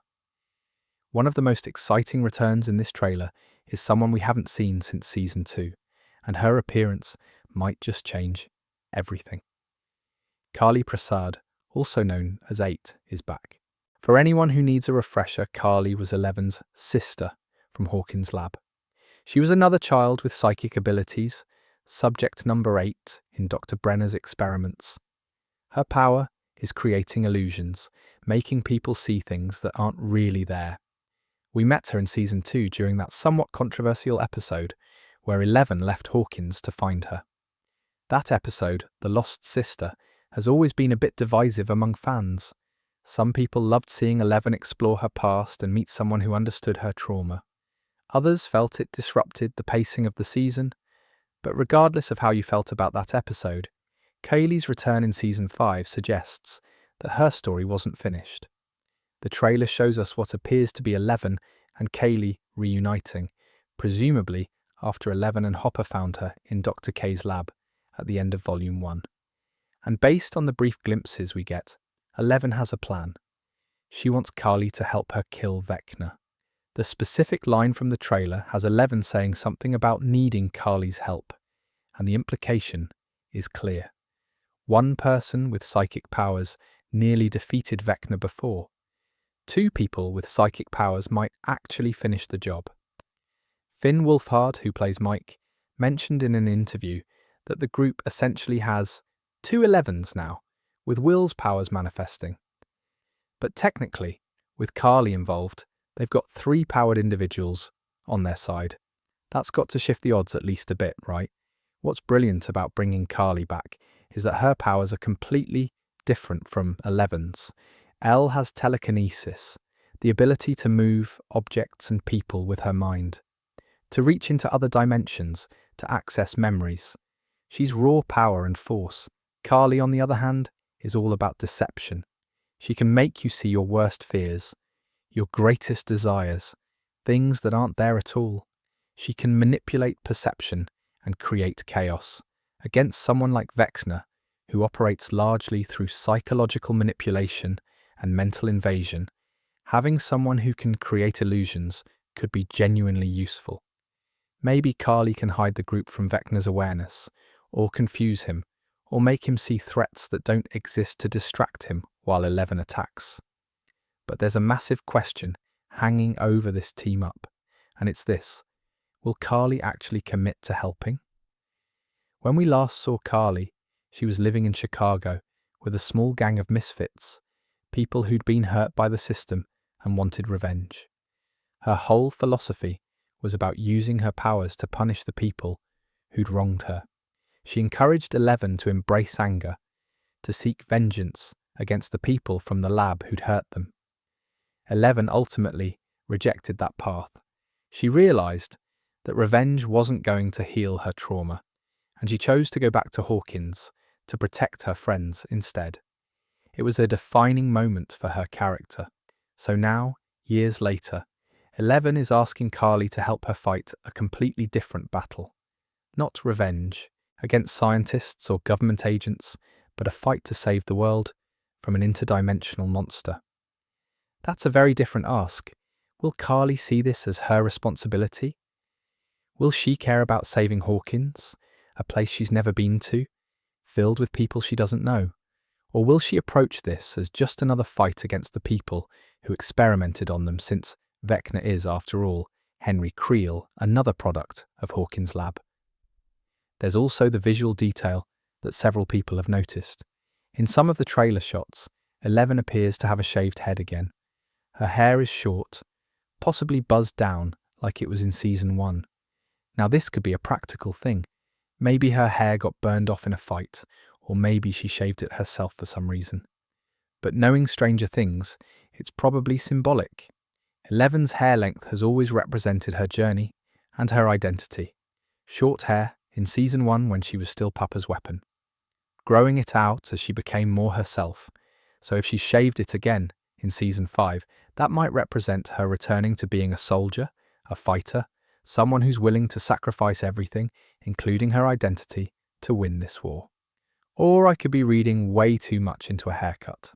One of the most exciting returns in this trailer is someone we haven't seen since Season 2, and her appearance might just change everything. Kali Prasad, also known as 8, is back. For anyone who needs a refresher, Kali was Eleven's sister from Hawkins' lab. She was another child with psychic abilities, subject number 8 in Dr. Brenner's experiments. Her power is creating illusions, making people see things that aren't really there. We met her in Season 2 during that somewhat controversial episode where 11 left Hawkins to find her. That episode, The Lost Sister, has always been a bit divisive among fans. Some people loved seeing 11 explore her past and meet someone who understood her trauma. Others felt it disrupted the pacing of the season. But regardless of how you felt about that episode, Kaylee's return in Season 5 suggests that her story wasn't finished. The trailer shows us what appears to be Eleven and Kaylee reuniting, presumably after Eleven and Hopper found her in Dr. K's lab at the end of Volume 1. And based on the brief glimpses we get, Eleven has a plan. She wants Carly to help her kill Vecna. The specific line from the trailer has Eleven saying something about needing Carly's help, and the implication is clear. One person with psychic powers nearly defeated Vecna before. Two people with psychic powers might actually finish the job. Finn Wolfhard, who plays Mike, mentioned in an interview that the group essentially has two Elevens now, with Will's powers manifesting. But technically, with Carly involved, they've got three powered individuals on their side. That's got to shift the odds at least a bit, right? What's brilliant about bringing Carly back is that her powers are completely different from Eleven's. Elle has telekinesis, the ability to move objects and people with her mind, to reach into other dimensions, to access memories. She's raw power and force. Carly, on the other hand, is all about deception. She can make you see your worst fears, your greatest desires, things that aren't there at all. She can manipulate perception and create chaos. Against someone like Vecna, who operates largely through psychological manipulation and mental invasion, having someone who can create illusions could be genuinely useful. Maybe Carly can hide the group from Vecna's awareness, or confuse him, or make him see threats that don't exist to distract him while Eleven attacks. But there's a massive question hanging over this team up, and it's this: will Carly actually commit to helping? When we last saw Carly, she was living in Chicago with a small gang of misfits, people who'd been hurt by the system and wanted revenge. Her whole philosophy was about using her powers to punish the people who'd wronged her. She encouraged Eleven to embrace anger, to seek vengeance against the people from the lab who'd hurt them. Eleven ultimately rejected that path. She realized that revenge wasn't going to heal her trauma, and she chose to go back to Hawkins to protect her friends instead. It was a defining moment for her character. So now, years later, Eleven is asking Carly to help her fight a completely different battle. Not revenge against scientists or government agents, but a fight to save the world from an interdimensional monster. That's a very different ask. Will Carly see this as her responsibility? Will she care about saving Hawkins, a place she's never been to, filled with people she doesn't know? Or will she approach this as just another fight against the people who experimented on them, since Vecna is, after all, Henry Creel, another product of Hawkins' lab? There's also the visual detail that several people have noticed. In some of the trailer shots, Eleven appears to have a shaved head again. Her hair is short, possibly buzzed down like it was in Season 1. Now this could be a practical thing. Maybe her hair got burned off in a fight, or maybe she shaved it herself for some reason. But knowing Stranger Things, it's probably symbolic. Eleven's hair length has always represented her journey and her identity. Short hair in Season 1 when she was still Papa's weapon. Growing it out as she became more herself. So if she shaved it again in Season 5, that might represent her returning to being a soldier, a fighter, someone who's willing to sacrifice everything, including her identity, to win this war. Or I could be reading way too much into a haircut.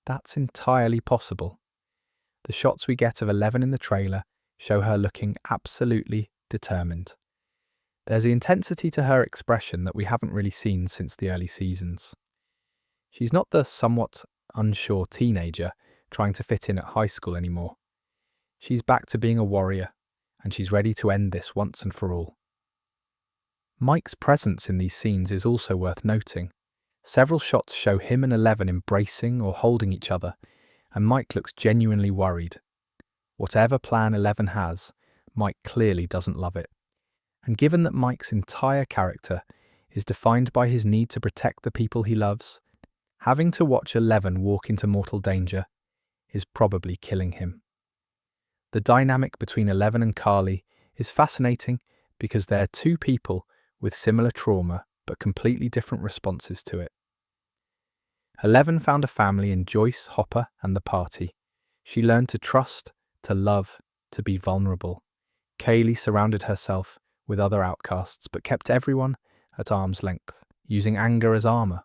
That's entirely possible. The shots we get of Eleven in the trailer show her looking absolutely determined. There's the intensity to her expression that we haven't really seen since the early seasons. She's not the somewhat unsure teenager trying to fit in at high school anymore. She's back to being a warrior, and she's ready to end this once and for all. Mike's presence in these scenes is also worth noting. Several shots show him and Eleven embracing or holding each other, and Mike looks genuinely worried. Whatever plan Eleven has, Mike clearly doesn't love it. And given that Mike's entire character is defined by his need to protect the people he loves, having to watch Eleven walk into mortal danger is probably killing him. The dynamic between Eleven and Carly is fascinating because they're two people with similar trauma but completely different responses to it. 11 found a family in Joyce, Hopper, and the party. She learned to trust, to love, to be vulnerable. Kaylee surrounded herself with other outcasts, but kept everyone at arm's length, using anger as armor.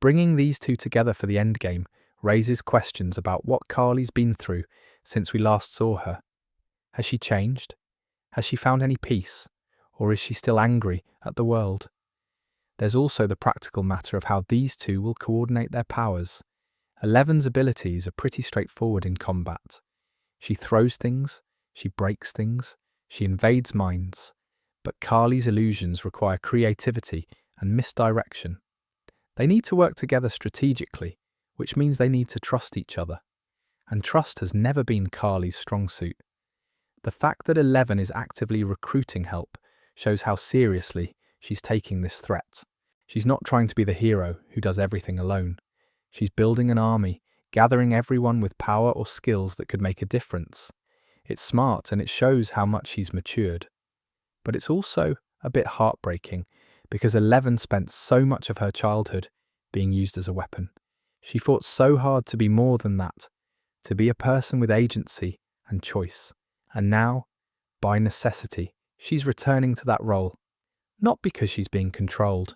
Bringing these two together for the endgame raises questions about what Carly's been through since we last saw her. Has she changed? Has she found any peace? Or is she still angry at the world? There's also the practical matter of how these two will coordinate their powers. 11's abilities are pretty straightforward in combat. She throws things, she breaks things, she invades minds, but Carly's illusions require creativity and misdirection. They need to work together strategically, which means they need to trust each other. And trust has never been Carly's strong suit. The fact that 11 is actively recruiting help shows how seriously she's taking this threat. She's not trying to be the hero who does everything alone. She's building an army, gathering everyone with power or skills that could make a difference. It's smart and it shows how much she's matured. But it's also a bit heartbreaking because 11 spent so much of her childhood being used as a weapon. She fought so hard to be more than that, to be a person with agency and choice. And now, by necessity, she's returning to that role. Not because she's being controlled,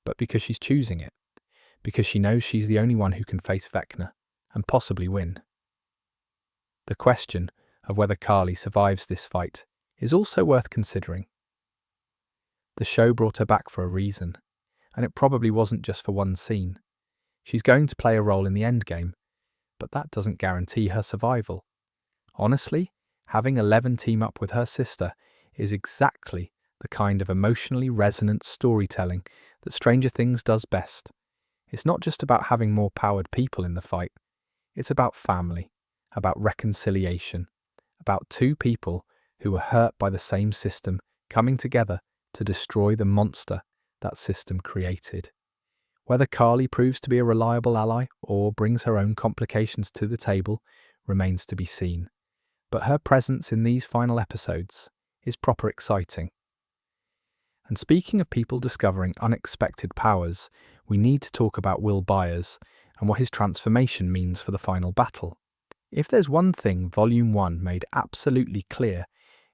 but because she's choosing it. Because she knows she's the only one who can face Vecna, and possibly win. The question of whether Carly survives this fight is also worth considering. The show brought her back for a reason, and it probably wasn't just for one scene. She's going to play a role in the endgame, but that doesn't guarantee her survival. Honestly, having 11 team up with her sister is exactly the kind of emotionally resonant storytelling that Stranger Things does best. It's not just about having more powered people in the fight. It's about family, about reconciliation, about two people who were hurt by the same system coming together to destroy the monster that system created. Whether Carly proves to be a reliable ally or brings her own complications to the table remains to be seen. But her presence in these final episodes is proper exciting. And speaking of people discovering unexpected powers, we need to talk about Will Byers and what his transformation means for the final battle. If there's one thing Volume 1 made absolutely clear,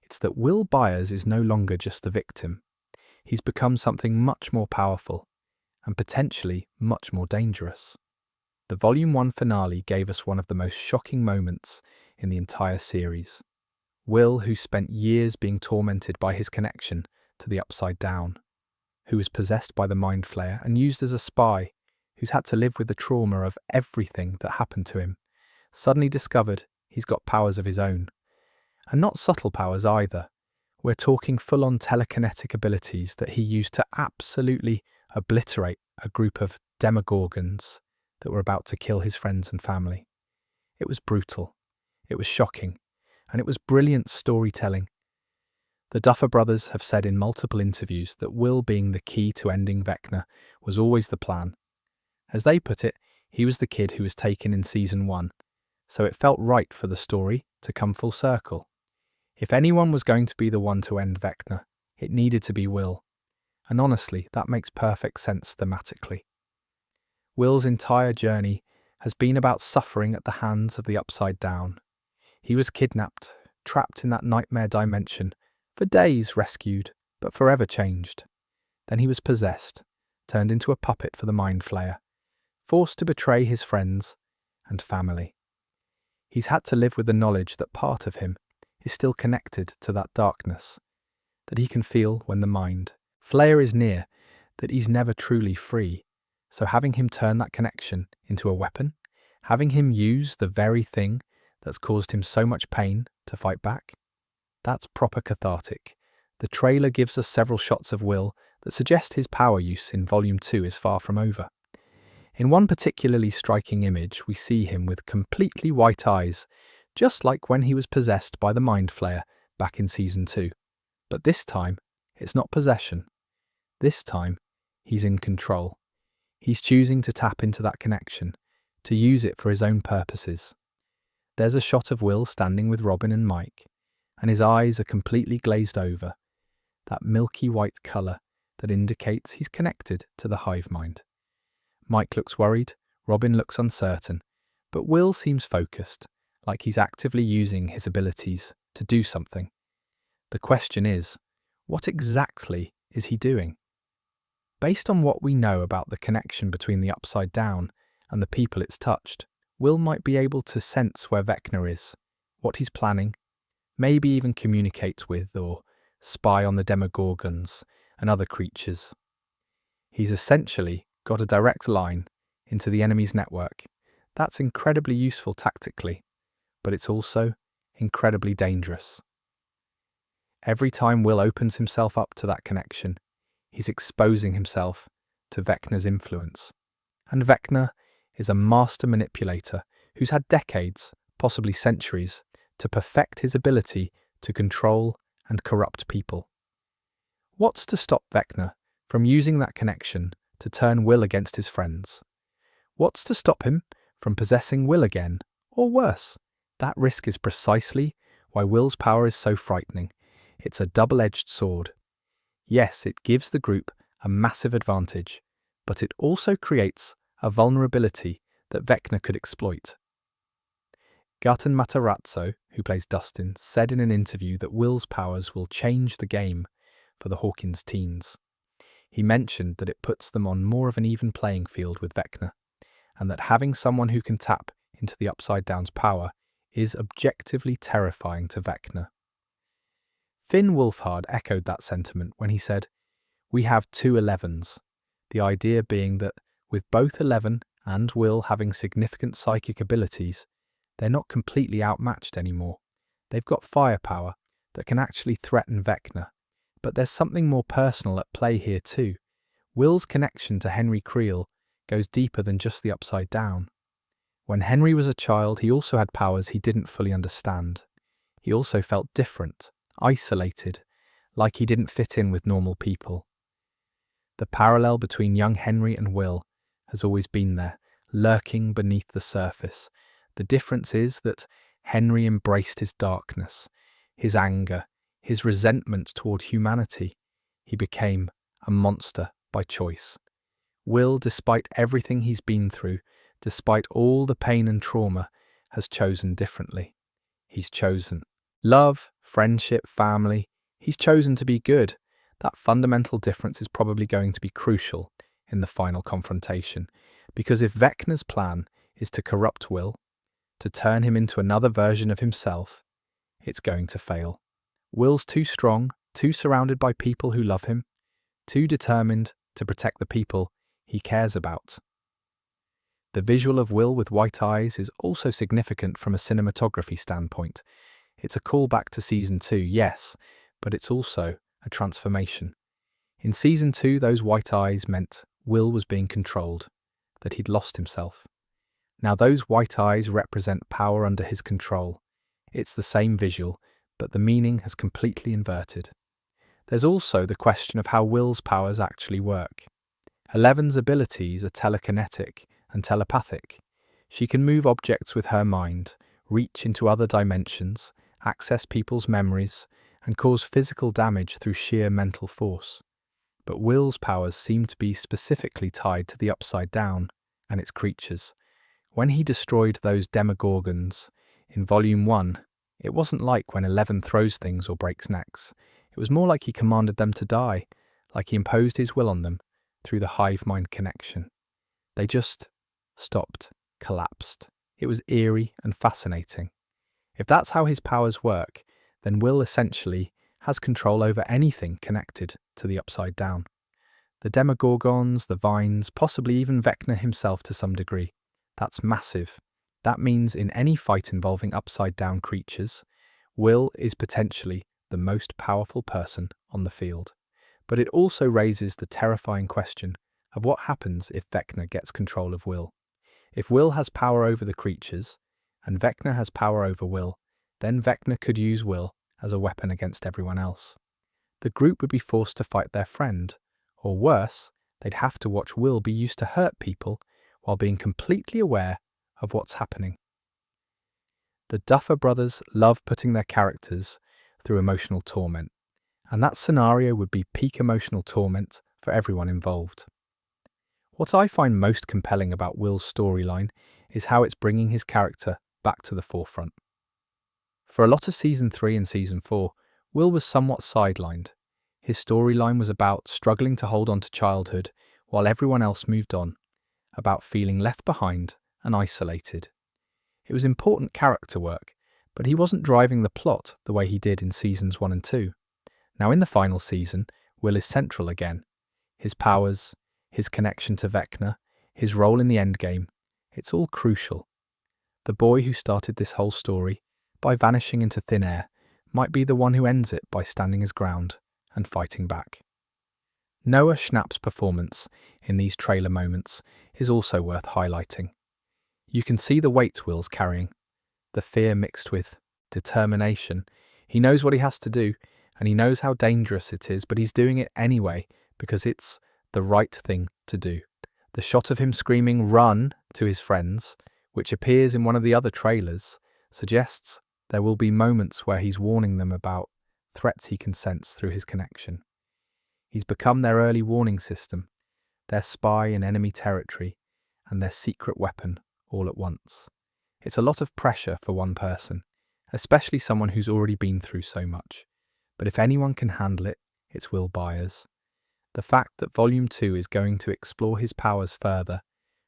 it's that Will Byers is no longer just the victim. He's become something much more powerful, and potentially much more dangerous. The Volume 1 finale gave us one of the most shocking moments in the entire series. Will, who spent years being tormented by his connection to the Upside Down, who was possessed by the Mind Flayer and used as a spy, who's had to live with the trauma of everything that happened to him, suddenly discovered he's got powers of his own. And not subtle powers either. We're talking full-on telekinetic abilities that he used to absolutely obliterate a group of demogorgons that were about to kill his friends and family. It was brutal, it was shocking, and it was brilliant storytelling. The Duffer Brothers have said in multiple interviews that Will being the key to ending Vecna was always the plan. As they put it, he was the kid who was taken in Season 1, so it felt right for the story to come full circle. If anyone was going to be the one to end Vecna, it needed to be Will. And honestly, that makes perfect sense thematically. Will's entire journey has been about suffering at the hands of the Upside Down. He was kidnapped, trapped in that nightmare dimension, for days rescued, but forever changed. Then he was possessed, turned into a puppet for the Mind Flayer, forced to betray his friends and family. He's had to live with the knowledge that part of him is still connected to that darkness, that he can feel when the Mind Flayer is near, that he's never truly free. So having him turn that connection into a weapon, having him use the very thing that's caused him so much pain to fight back, that's proper cathartic. The trailer gives us several shots of Will that suggest his power use in Volume 2 is far from over. In one particularly striking image, we see him with completely white eyes, just like when he was possessed by the Mind Flayer back in Season 2. But this time, it's not possession. This time, he's in control. He's choosing to tap into that connection, to use it for his own purposes. There's a shot of Will standing with Robin and Mike, and his eyes are completely glazed over, that milky white colour that indicates he's connected to the hive mind. Mike looks worried, Robin looks uncertain, but Will seems focused, like he's actively using his abilities to do something. The question is, what exactly is he doing? Based on what we know about the connection between the Upside Down and the people it's touched, Will might be able to sense where Vecna is, what he's planning, maybe even communicate with or spy on the Demogorgons and other creatures. He's essentially got a direct line into the enemy's network. That's incredibly useful tactically, but it's also incredibly dangerous. Every time Will opens himself up to that connection, he's exposing himself to Vecna's influence. And Vecna is a master manipulator who's had decades, possibly centuries, to perfect his ability to control and corrupt people. What's to stop Vecna from using that connection to turn Will against his friends? What's to stop him from possessing Will again? Or worse, that risk is precisely why Will's power is so frightening. It's a double-edged sword. Yes, it gives the group a massive advantage, but it also creates a vulnerability that Vecna could exploit. Gaten Matarazzo, who plays Dustin, said in an interview that Will's powers will change the game for the Hawkins teens. He mentioned that it puts them on more of an even playing field with Vecna, and that having someone who can tap into the Upside Down's power is objectively terrifying to Vecna. Finn Wolfhard echoed that sentiment when he said, "We have two 11s, the idea being that with both 11 and Will having significant psychic abilities, they're not completely outmatched anymore. They've got firepower that can actually threaten Vecna. But there's something more personal at play here too. Will's connection to Henry Creel goes deeper than just the Upside Down. When Henry was a child, he also had powers he didn't fully understand. He also felt different, isolated, like he didn't fit in with normal people. The parallel between young Henry and Will has always been there, lurking beneath the surface. The difference is that Henry embraced his darkness, his anger, his resentment toward humanity. He became a monster by choice. Will, despite everything he's been through, despite all the pain and trauma, has chosen differently. He's chosen love, friendship, family. He's chosen to be good. That fundamental difference is probably going to be crucial in the final confrontation, because if Vecna's plan is to corrupt Will, to turn him into another version of himself, it's going to fail. Will's too strong, too surrounded by people who love him, too determined to protect the people he cares about. The visual of Will with white eyes is also significant from a cinematography standpoint. It's a callback to Season 2, yes, but it's also a transformation. In Season 2, those white eyes meant Will was being controlled, that he'd lost himself. Now those white eyes represent power under his control. It's the same visual, but the meaning has completely inverted. There's also the question of how Will's powers actually work. 11's abilities are telekinetic and telepathic. She can move objects with her mind, reach into other dimensions, access people's memories, and cause physical damage through sheer mental force. But Will's powers seem to be specifically tied to the Upside Down and its creatures. When he destroyed those Demogorgons in Volume 1, it wasn't like when 11 throws things or breaks necks. It was more like he commanded them to die, like he imposed his will on them through the hive mind connection. They just stopped, collapsed. It was eerie and fascinating. If that's how his powers work, then Will essentially has control over anything connected to the Upside Down. The Demogorgons, the vines, possibly even Vecna himself to some degree. That's massive. That means in any fight involving upside-down creatures, Will is potentially the most powerful person on the field. But it also raises the terrifying question of what happens if Vecna gets control of Will. If Will has power over the creatures, and Vecna has power over Will, then Vecna could use Will as a weapon against everyone else. The group would be forced to fight their friend, or worse, they'd have to watch Will be used to hurt people while being completely aware of what's happening. The Duffer Brothers love putting their characters through emotional torment, and that scenario would be peak emotional torment for everyone involved. What I find most compelling about Will's storyline is how it's bringing his character back to the forefront. For a lot of Season 3 and Season 4, Will was somewhat sidelined. His storyline was about struggling to hold on to childhood while everyone else moved on, about feeling left behind and isolated. It was important character work, but he wasn't driving the plot the way he did in Seasons 1 and 2. Now in the final season, Will is central again. His powers, his connection to Vecna, his role in the endgame, it's all crucial. The boy who started this whole story, by vanishing into thin air, might be the one who ends it by standing his ground and fighting back. Noah Schnapp's performance in these trailer moments is also worth highlighting. You can see the weight Will's carrying, the fear mixed with determination. He knows what he has to do, and he knows how dangerous it is, but he's doing it anyway because it's the right thing to do. The shot of him screaming "run" to his friends, which appears in one of the other trailers, suggests there will be moments where he's warning them about threats he can sense through his connection. He's become their early warning system, their spy in enemy territory, and their secret weapon all at once. It's a lot of pressure for one person, especially someone who's already been through so much. But if anyone can handle it, it's Will Byers. The fact that Volume 2 is going to explore his powers further,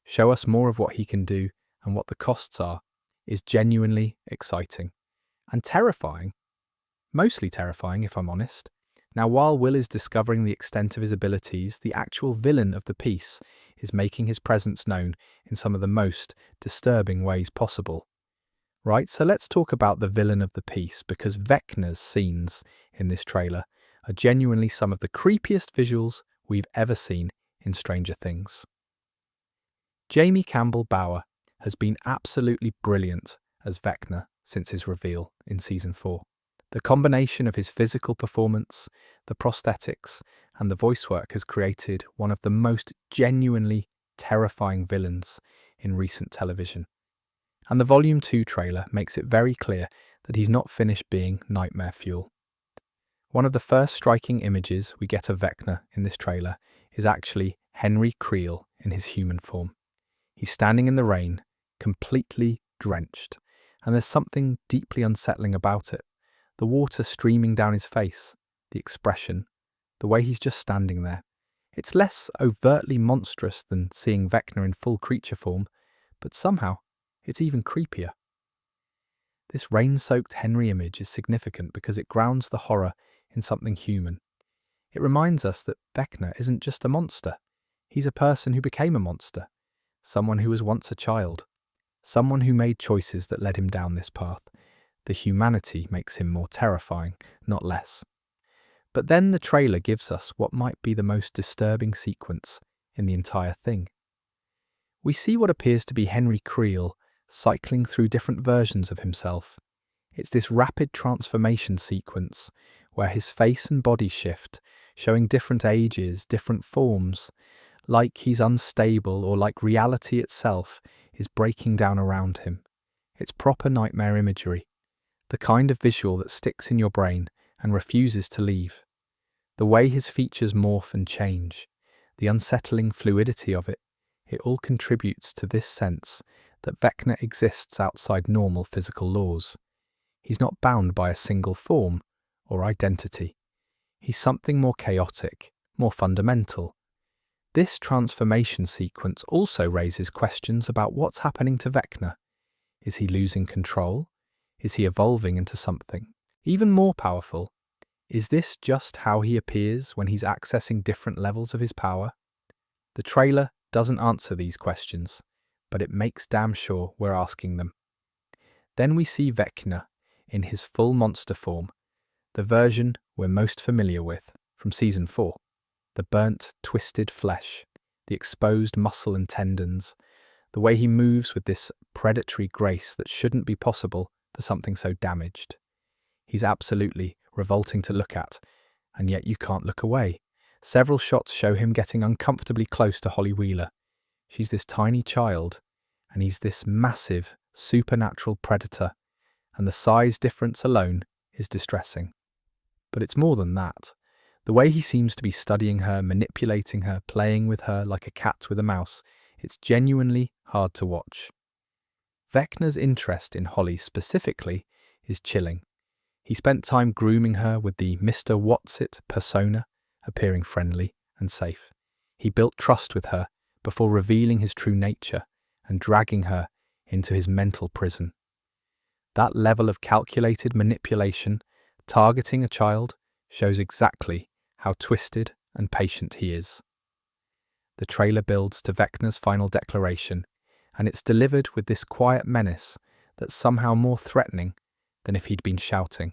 show us more of what he can do and what the costs are, is genuinely exciting. And terrifying. Mostly terrifying, if I'm honest. Now, while Will is discovering the extent of his abilities, the actual villain of the piece is making his presence known in some of the most disturbing ways possible. Right, so let's talk about the villain of the piece, because Vecna's scenes in this trailer are genuinely some of the creepiest visuals we've ever seen in Stranger Things. Jamie Campbell Bower has been absolutely brilliant as Vecna since his reveal in Season 4. The combination of his physical performance, the prosthetics, and the voice work has created one of the most genuinely terrifying villains in recent television. And the Volume 2 trailer makes it very clear that he's not finished being nightmare fuel. One of the first striking images we get of Vecna in this trailer is actually Henry Creel in his human form. He's standing in the rain, completely drenched, and there's something deeply unsettling about it. The water streaming down his face, the expression, the way he's just standing there. It's less overtly monstrous than seeing Vecna in full creature form, but somehow it's even creepier. This rain-soaked Henry image is significant because it grounds the horror in something human. It reminds us that Vecna isn't just a monster. He's a person who became a monster, someone who was once a child, someone who made choices that led him down this path. The humanity makes him more terrifying, not less. But then the trailer gives us what might be the most disturbing sequence in the entire thing. We see what appears to be Henry Creel cycling through different versions of himself. It's this rapid transformation sequence where his face and body shift, showing different ages, different forms, like he's unstable or like reality itself is breaking down around him. It's proper nightmare imagery, the kind of visual that sticks in your brain and refuses to leave. The way his features morph and change, the unsettling fluidity of it, it all contributes to this sense that Vecna exists outside normal physical laws. He's not bound by a single form or identity. He's something more chaotic, more fundamental. This transformation sequence also raises questions about what's happening to Vecna. Is he losing control? Is he evolving into something even more powerful? Is this just how he appears when he's accessing different levels of his power? The trailer doesn't answer these questions, but it makes damn sure we're asking them. Then we see Vecna in his full monster form, the version we're most familiar with from Season 4. The burnt, twisted flesh, the exposed muscle and tendons, the way he moves with this predatory grace that shouldn't be possible for something so damaged. He's absolutely revolting to look at, and yet you can't look away. Several shots show him getting uncomfortably close to Holly Wheeler. She's this tiny child, and he's this massive, supernatural predator, and the size difference alone is distressing. But it's more than that. The way he seems to be studying her, manipulating her, playing with her like a cat with a mouse, it's genuinely hard to watch. Vecna's interest in Holly specifically is chilling. He spent time grooming her with the Mr. What's-it persona, appearing friendly and safe. He built trust with her before revealing his true nature and dragging her into his mental prison. That level of calculated manipulation, targeting a child, shows exactly how twisted and patient he is. The trailer builds to Vecna's final declaration, and it's delivered with this quiet menace that's somehow more threatening than if he'd been shouting.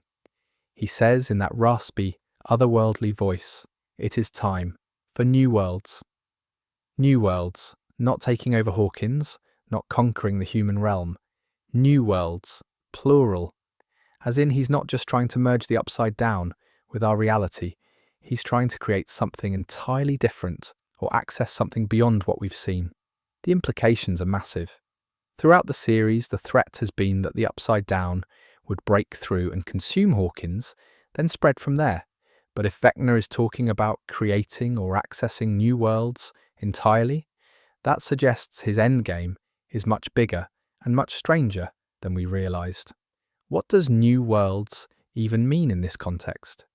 He says in that raspy, otherworldly voice, "It is time for new worlds." New worlds, not taking over Hawkins, not conquering the human realm. New worlds, plural. As in, he's not just trying to merge the upside down with our reality, he's trying to create something entirely different or access something beyond what we've seen. The implications are massive. Throughout the series, the threat has been that the upside down would break through and consume Hawkins, then spread from there. But if Vecna is talking about creating or accessing new worlds entirely, that suggests his endgame is much bigger and much stranger than we realized. What does new worlds even mean in this context?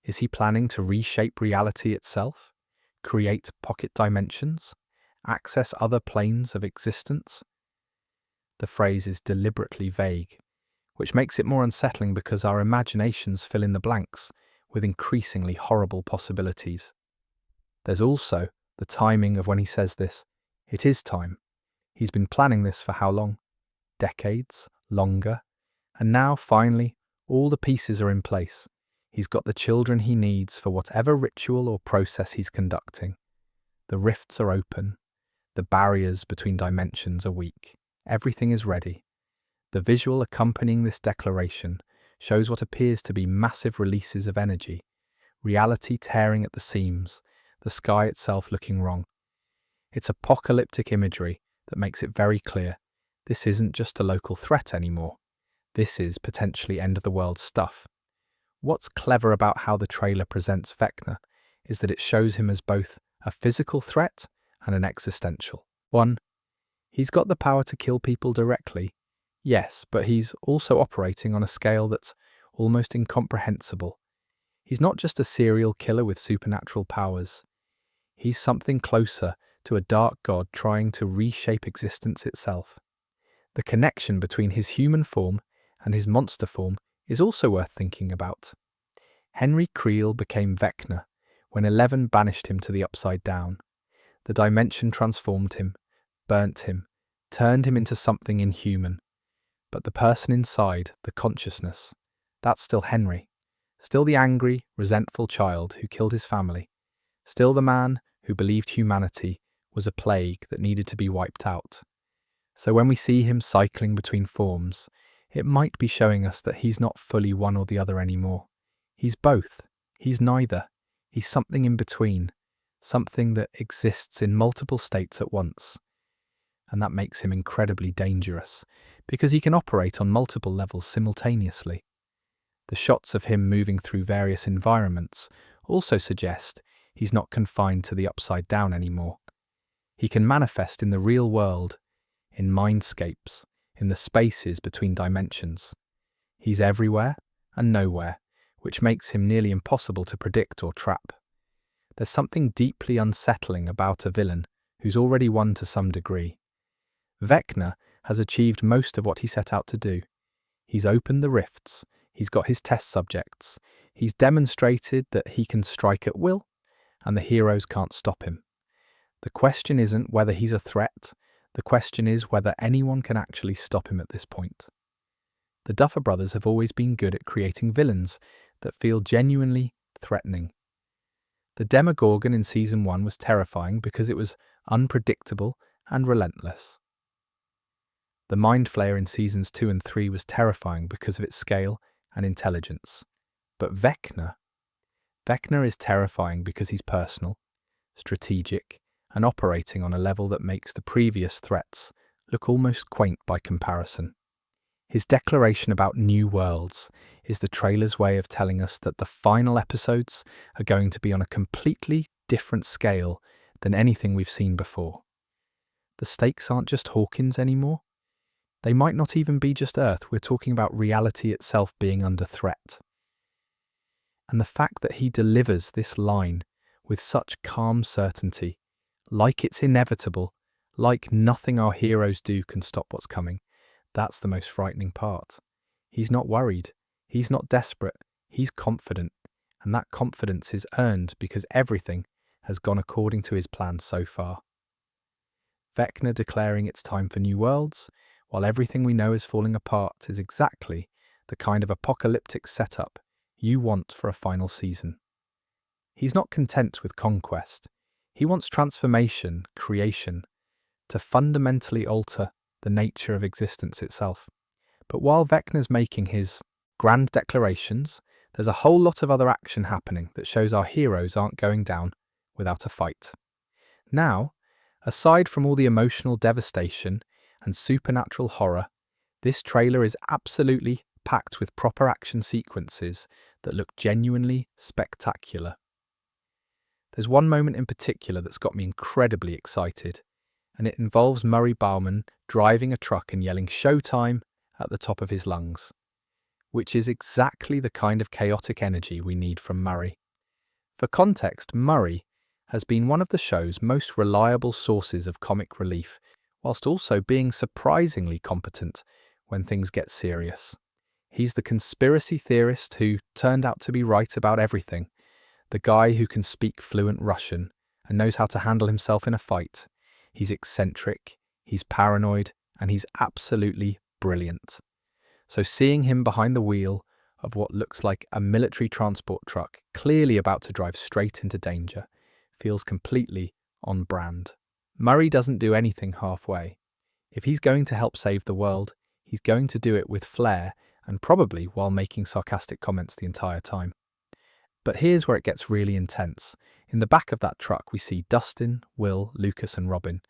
Is he planning to reshape reality itself? Create pocket dimensions? Access other planes of existence? The phrase is deliberately vague, which makes it more unsettling because our imaginations fill in the blanks with increasingly horrible possibilities. There's also the timing of when he says this. It is time. He's been planning this for how long? Decades? Longer? And now, finally, all the pieces are in place. He's got the children he needs for whatever ritual or process he's conducting. The rifts are open. The barriers between dimensions are weak. Everything is ready. The visual accompanying this declaration shows what appears to be massive releases of energy, reality tearing at the seams, the sky itself looking wrong. It's apocalyptic imagery that makes it very clear this isn't just a local threat anymore. This is potentially end-of-the-world stuff. What's clever about how the trailer presents Vecna is that it shows him as both a physical threat and an existential one. He's got the power to kill people directly, yes, but he's also operating on a scale that's almost incomprehensible. He's not just a serial killer with supernatural powers. He's something closer to a dark god trying to reshape existence itself. The connection between his human form and his monster form is also worth thinking about. Henry Creel became Vecna when 11 banished him to the Upside Down. The dimension transformed him, burnt him, turned him into something inhuman. But the person inside, the consciousness, that's still Henry. Still the angry, resentful child who killed his family. Still the man who believed humanity was a plague that needed to be wiped out. So when we see him cycling between forms, it might be showing us that he's not fully one or the other anymore. He's both. He's neither. He's something in between, something that exists in multiple states at once. And that makes him incredibly dangerous, because he can operate on multiple levels simultaneously. The shots of him moving through various environments also suggest he's not confined to the Upside Down anymore. He can manifest in the real world, in mindscapes, in the spaces between dimensions. He's everywhere and nowhere, which makes him nearly impossible to predict or trap. There's something deeply unsettling about a villain who's already won to some degree. Vecna has achieved most of what he set out to do. He's opened the rifts, he's got his test subjects, he's demonstrated that he can strike at will, and the heroes can't stop him. The question isn't whether he's a threat, the question is whether anyone can actually stop him at this point. The Duffer Brothers have always been good at creating villains that feel genuinely threatening. The Demogorgon in Season 1 was terrifying because it was unpredictable and relentless. The Mind Flayer in Seasons 2 and 3 was terrifying because of its scale and intelligence. But Vecna is terrifying because he's personal, strategic, and operating on a level that makes the previous threats look almost quaint by comparison. His declaration about new worlds is the trailer's way of telling us that the final episodes are going to be on a completely different scale than anything we've seen before. The stakes aren't just Hawkins anymore. They might not even be just Earth. We're talking about reality itself being under threat. And the fact that he delivers this line with such calm certainty, like it's inevitable, like nothing our heroes do can stop what's coming, that's the most frightening part. He's not worried. He's not desperate. He's confident. And that confidence is earned because everything has gone according to his plan so far. Vecna declaring it's time for new worlds, while everything we know is falling apart, is exactly the kind of apocalyptic setup you want for a final season. He's not content with conquest. He wants transformation, creation, to fundamentally alter the nature of existence itself. But while Vecna's making his grand declarations, there's a whole lot of other action happening that shows our heroes aren't going down without a fight. Now, aside from all the emotional devastation and supernatural horror, this trailer is absolutely packed with proper action sequences that look genuinely spectacular. There's one moment in particular that's got me incredibly excited, and it involves Murray Bauman driving a truck and yelling "Showtime" at the top of his lungs, which is exactly the kind of chaotic energy we need from Murray. For context, Murray has been one of the show's most reliable sources of comic relief, whilst also being surprisingly competent when things get serious. He's the conspiracy theorist who turned out to be right about everything, the guy who can speak fluent Russian and knows how to handle himself in a fight. He's eccentric, he's paranoid, and he's absolutely brilliant. So seeing him behind the wheel of what looks like a military transport truck, clearly about to drive straight into danger, feels completely on brand. Murray doesn't do anything halfway. If he's going to help save the world, he's going to do it with flair and probably while making sarcastic comments the entire time. But here's where it gets really intense. In the back of that truck, we see Dustin, Will, Lucas, and Robin.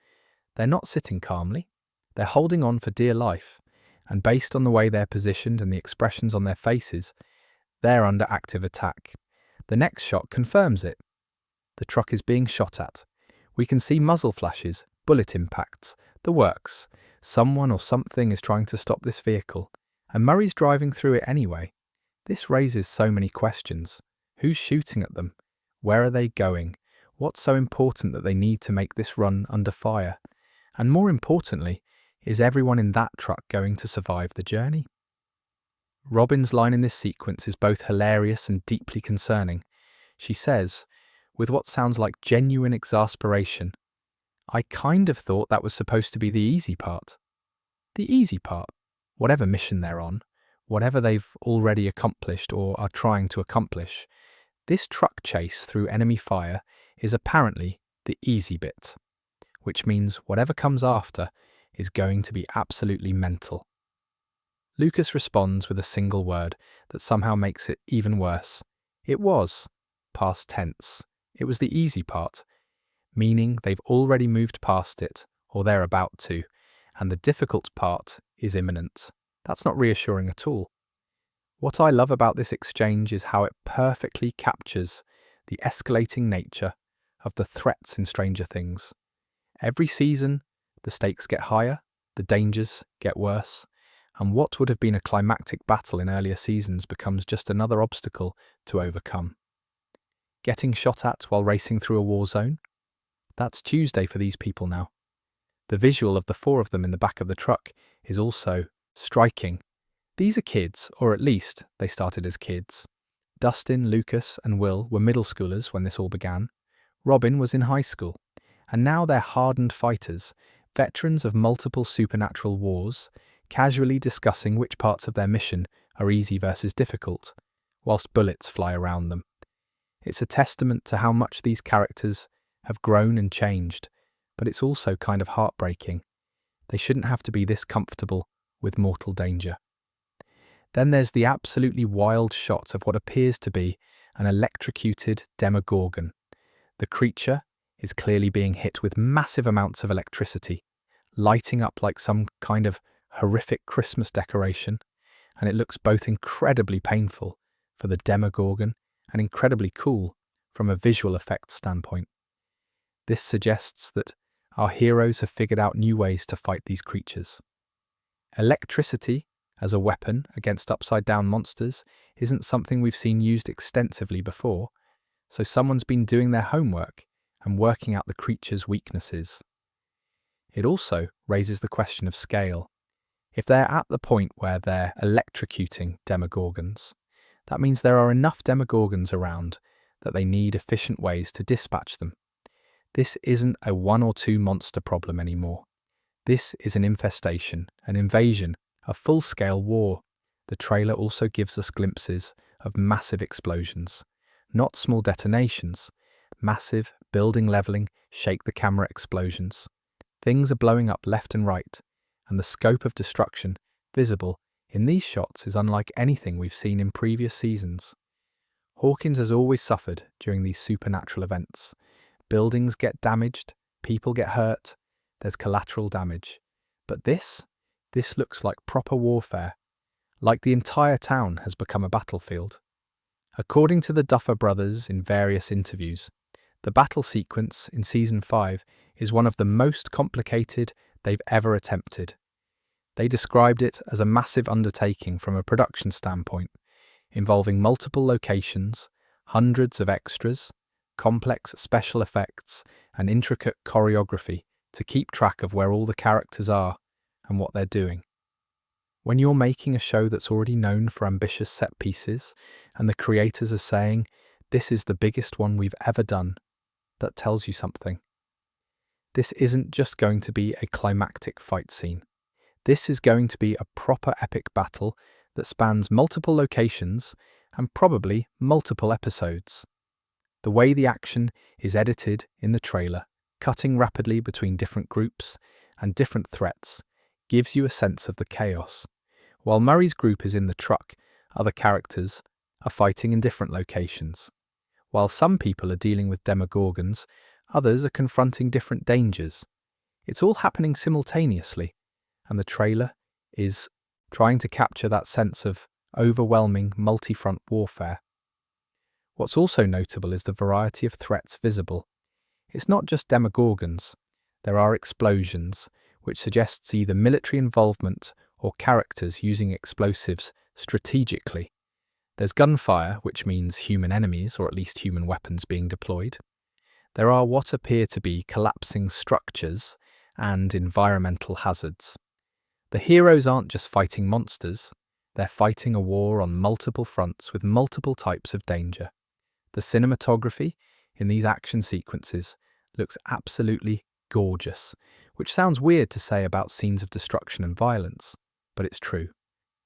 They're not sitting calmly. They're holding on for dear life. And based on the way they're positioned and the expressions on their faces, they're under active attack. The next shot confirms it. The truck is being shot at. We can see muzzle flashes, bullet impacts, the works. Someone or something is trying to stop this vehicle, and Murray's driving through it anyway. This raises so many questions. Who's shooting at them? Where are they going? What's so important that they need to make this run under fire? And more importantly, is everyone in that truck going to survive the journey? Robin's line in this sequence is both hilarious and deeply concerning. She says, with what sounds like genuine exasperation, "I kind of thought that was supposed to be the easy part." The easy part, whatever mission they're on, whatever they've already accomplished or are trying to accomplish, this truck chase through enemy fire is apparently the easy bit, which means whatever comes after is going to be absolutely mental. Lucas responds with a single word that somehow makes it even worse. It was, past tense. It was the easy part, meaning they've already moved past it, or they're about to, and the difficult part is imminent. That's not reassuring at all. What I love about this exchange is how it perfectly captures the escalating nature of the threats in Stranger Things. Every season, the stakes get higher, the dangers get worse, and what would have been a climactic battle in earlier seasons becomes just another obstacle to overcome. Getting shot at while racing through a war zone? That's Tuesday for these people now. The visual of the four of them in the back of the truck is also striking. These are kids, or at least they started as kids. Dustin, Lucas, and Will were middle schoolers when this all began. Robin was in high school, and now they're hardened fighters, veterans of multiple supernatural wars, casually discussing which parts of their mission are easy versus difficult, whilst bullets fly around them. It's a testament to how much these characters have grown and changed, but it's also kind of heartbreaking. They shouldn't have to be this comfortable with mortal danger. Then there's the absolutely wild shot of what appears to be an electrocuted Demogorgon. The creature is clearly being hit with massive amounts of electricity, lighting up like some kind of horrific Christmas decoration, and it looks both incredibly painful for the Demogorgon and incredibly cool from a visual effects standpoint. This suggests that our heroes have figured out new ways to fight these creatures. Electricity as a weapon against upside-down monsters isn't something we've seen used extensively before, so someone's been doing their homework and working out the creature's weaknesses. It also raises the question of scale. If they're at the point where they're electrocuting Demogorgons, that means there are enough Demogorgons around that they need efficient ways to dispatch them. This isn't a one or two monster problem anymore. This is an infestation, an invasion, a full-scale war. The trailer also gives us glimpses of massive explosions, not small detonations, massive, building-leveling, shake-the-camera explosions. Things are blowing up left and right, and the scope of destruction visible in these shots is unlike anything we've seen in previous seasons. Hawkins has always suffered during these supernatural events. Buildings get damaged, people get hurt, there's collateral damage. But this looks like proper warfare, like the entire town has become a battlefield. According to the Duffer Brothers in various interviews, the battle sequence in Season 5 is one of the most complicated they've ever attempted. They described it as a massive undertaking from a production standpoint, involving multiple locations, hundreds of extras, complex special effects, and intricate choreography to keep track of where all the characters are and what they're doing. When you're making a show that's already known for ambitious set pieces, and the creators are saying, "This is the biggest one we've ever done," that tells you something. This isn't just going to be a climactic fight scene. This is going to be a proper epic battle that spans multiple locations and probably multiple episodes. The way the action is edited in the trailer, cutting rapidly between different groups and different threats, gives you a sense of the chaos. While Murray's group is in the truck, other characters are fighting in different locations. While some people are dealing with Demogorgons, others are confronting different dangers. It's all happening simultaneously, and the trailer is trying to capture that sense of overwhelming multi-front warfare. What's also notable is the variety of threats visible. It's not just Demogorgons. There are explosions, which suggests either military involvement or characters using explosives strategically. There's gunfire, which means human enemies, or at least human weapons being deployed. There are what appear to be collapsing structures and environmental hazards. The heroes aren't just fighting monsters, they're fighting a war on multiple fronts with multiple types of danger. The cinematography in these action sequences looks absolutely gorgeous, which sounds weird to say about scenes of destruction and violence, but it's true.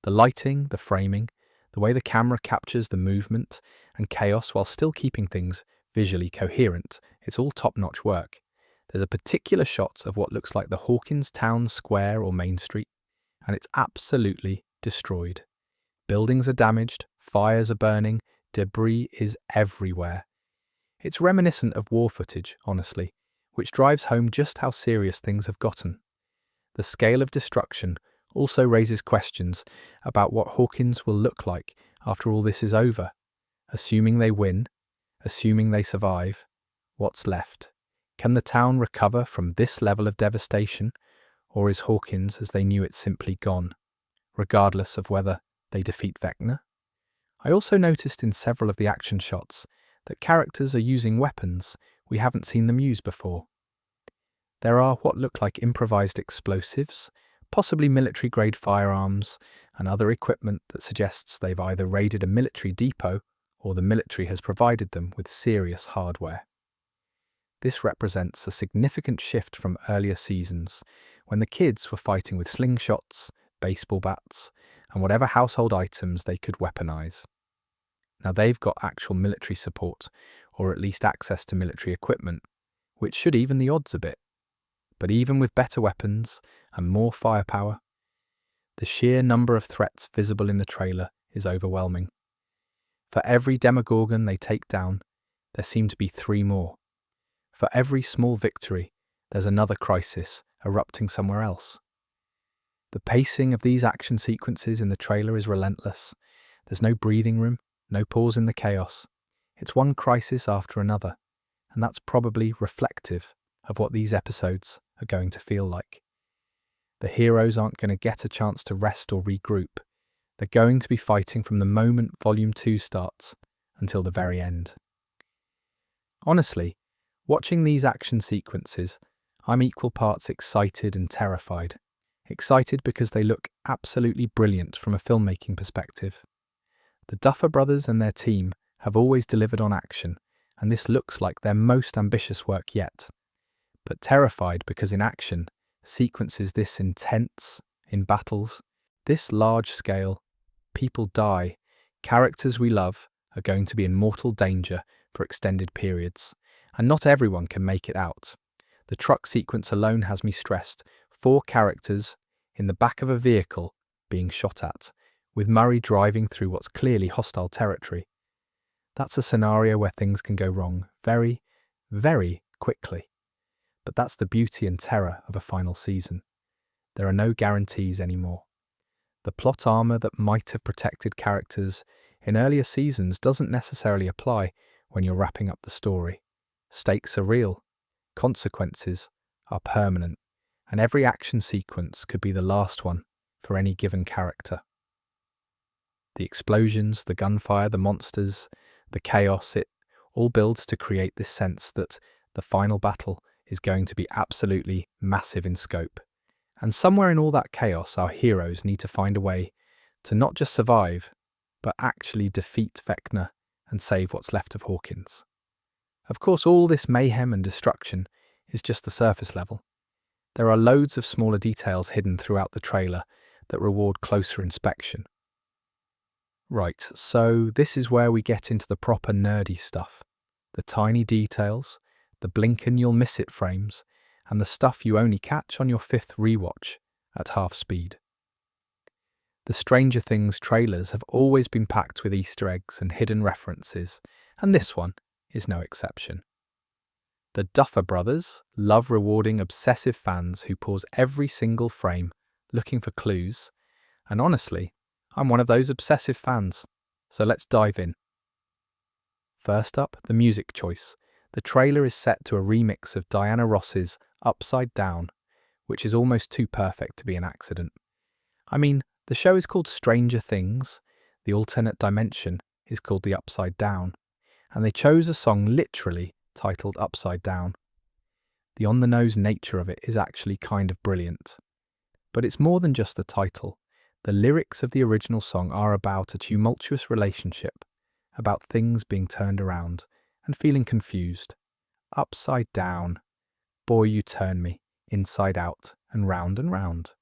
The lighting, the framing, the way the camera captures the movement and chaos while still keeping things visually coherent, it's all top-notch work. There's a particular shot of what looks like the Hawkins town square or main street, and it's absolutely destroyed. Buildings are damaged, fires are burning, debris is everywhere. It's reminiscent of war footage, honestly, which drives home just how serious things have gotten. The scale of destruction also raises questions about what Hawkins will look like after all this is over. Assuming they win, assuming they survive, what's left? Can the town recover from this level of devastation, or is Hawkins as they knew it simply gone, regardless of whether they defeat Vecna? I also noticed in several of the action shots that characters are using weapons we haven't seen them use before. There are what look like improvised explosives, possibly military-grade firearms, and other equipment that suggests they've either raided a military depot or the military has provided them with serious hardware. This represents a significant shift from earlier seasons, when the kids were fighting with slingshots, baseball bats, and whatever household items they could weaponize. Now they've got actual military support, or at least access to military equipment, which should even the odds a bit. But even with better weapons and more firepower, the sheer number of threats visible in the trailer is overwhelming. For every Demogorgon they take down, there seem to be 3 more. For every small victory, there's another crisis erupting somewhere else. The pacing of these action sequences in the trailer is relentless. There's no breathing room, no pause in the chaos. It's one crisis after another, and that's probably reflective of what these episodes are going to feel like. The heroes aren't going to get a chance to rest or regroup. They're going to be fighting from the moment Volume 2 starts until the very end. Honestly, watching these action sequences, I'm equal parts excited and terrified. Excited because they look absolutely brilliant from a filmmaking perspective. The Duffer Brothers and their team have always delivered on action, and this looks like their most ambitious work yet. But terrified because in action, sequences this intense, in battles, this large scale, people die, characters we love are going to be in mortal danger for extended periods, and not everyone can make it out. The truck sequence alone has me stressed. 4 characters in the back of a vehicle being shot at, with Murray driving through what's clearly hostile territory. That's a scenario where things can go wrong very, very quickly. But that's the beauty and terror of a final season. There are no guarantees anymore. The plot armor that might have protected characters in earlier seasons doesn't necessarily apply when you're wrapping up the story. Stakes are real, consequences are permanent, and every action sequence could be the last one for any given character. The explosions, the gunfire, the monsters, the chaos, it all builds to create this sense that the final battle is going to be absolutely massive in scope. And somewhere in all that chaos, our heroes need to find a way to not just survive, but actually defeat Vecna and save what's left of Hawkins. Of course, all this mayhem and destruction is just the surface level. There are loads of smaller details hidden throughout the trailer that reward closer inspection. Right, so this is where we get into the proper nerdy stuff. The tiny details, the blink and you'll miss it frames, and the stuff you only catch on your 5th rewatch at half speed. The Stranger Things trailers have always been packed with Easter eggs and hidden references, and this one is no exception. The Duffer Brothers love rewarding obsessive fans who pause every single frame looking for clues, and honestly, I'm one of those obsessive fans, so let's dive in. First up, the music choice. The trailer is set to a remix of Diana Ross's Upside Down, which is almost too perfect to be an accident. I mean, the show is called Stranger Things, the alternate dimension is called the Upside Down, and they chose a song literally titled Upside Down. The on-the-nose nature of it is actually kind of brilliant. But it's more than just the title. The lyrics of the original song are about a tumultuous relationship, about things being turned around and feeling confused. Upside down. Boy, you turn me, inside out and round and round.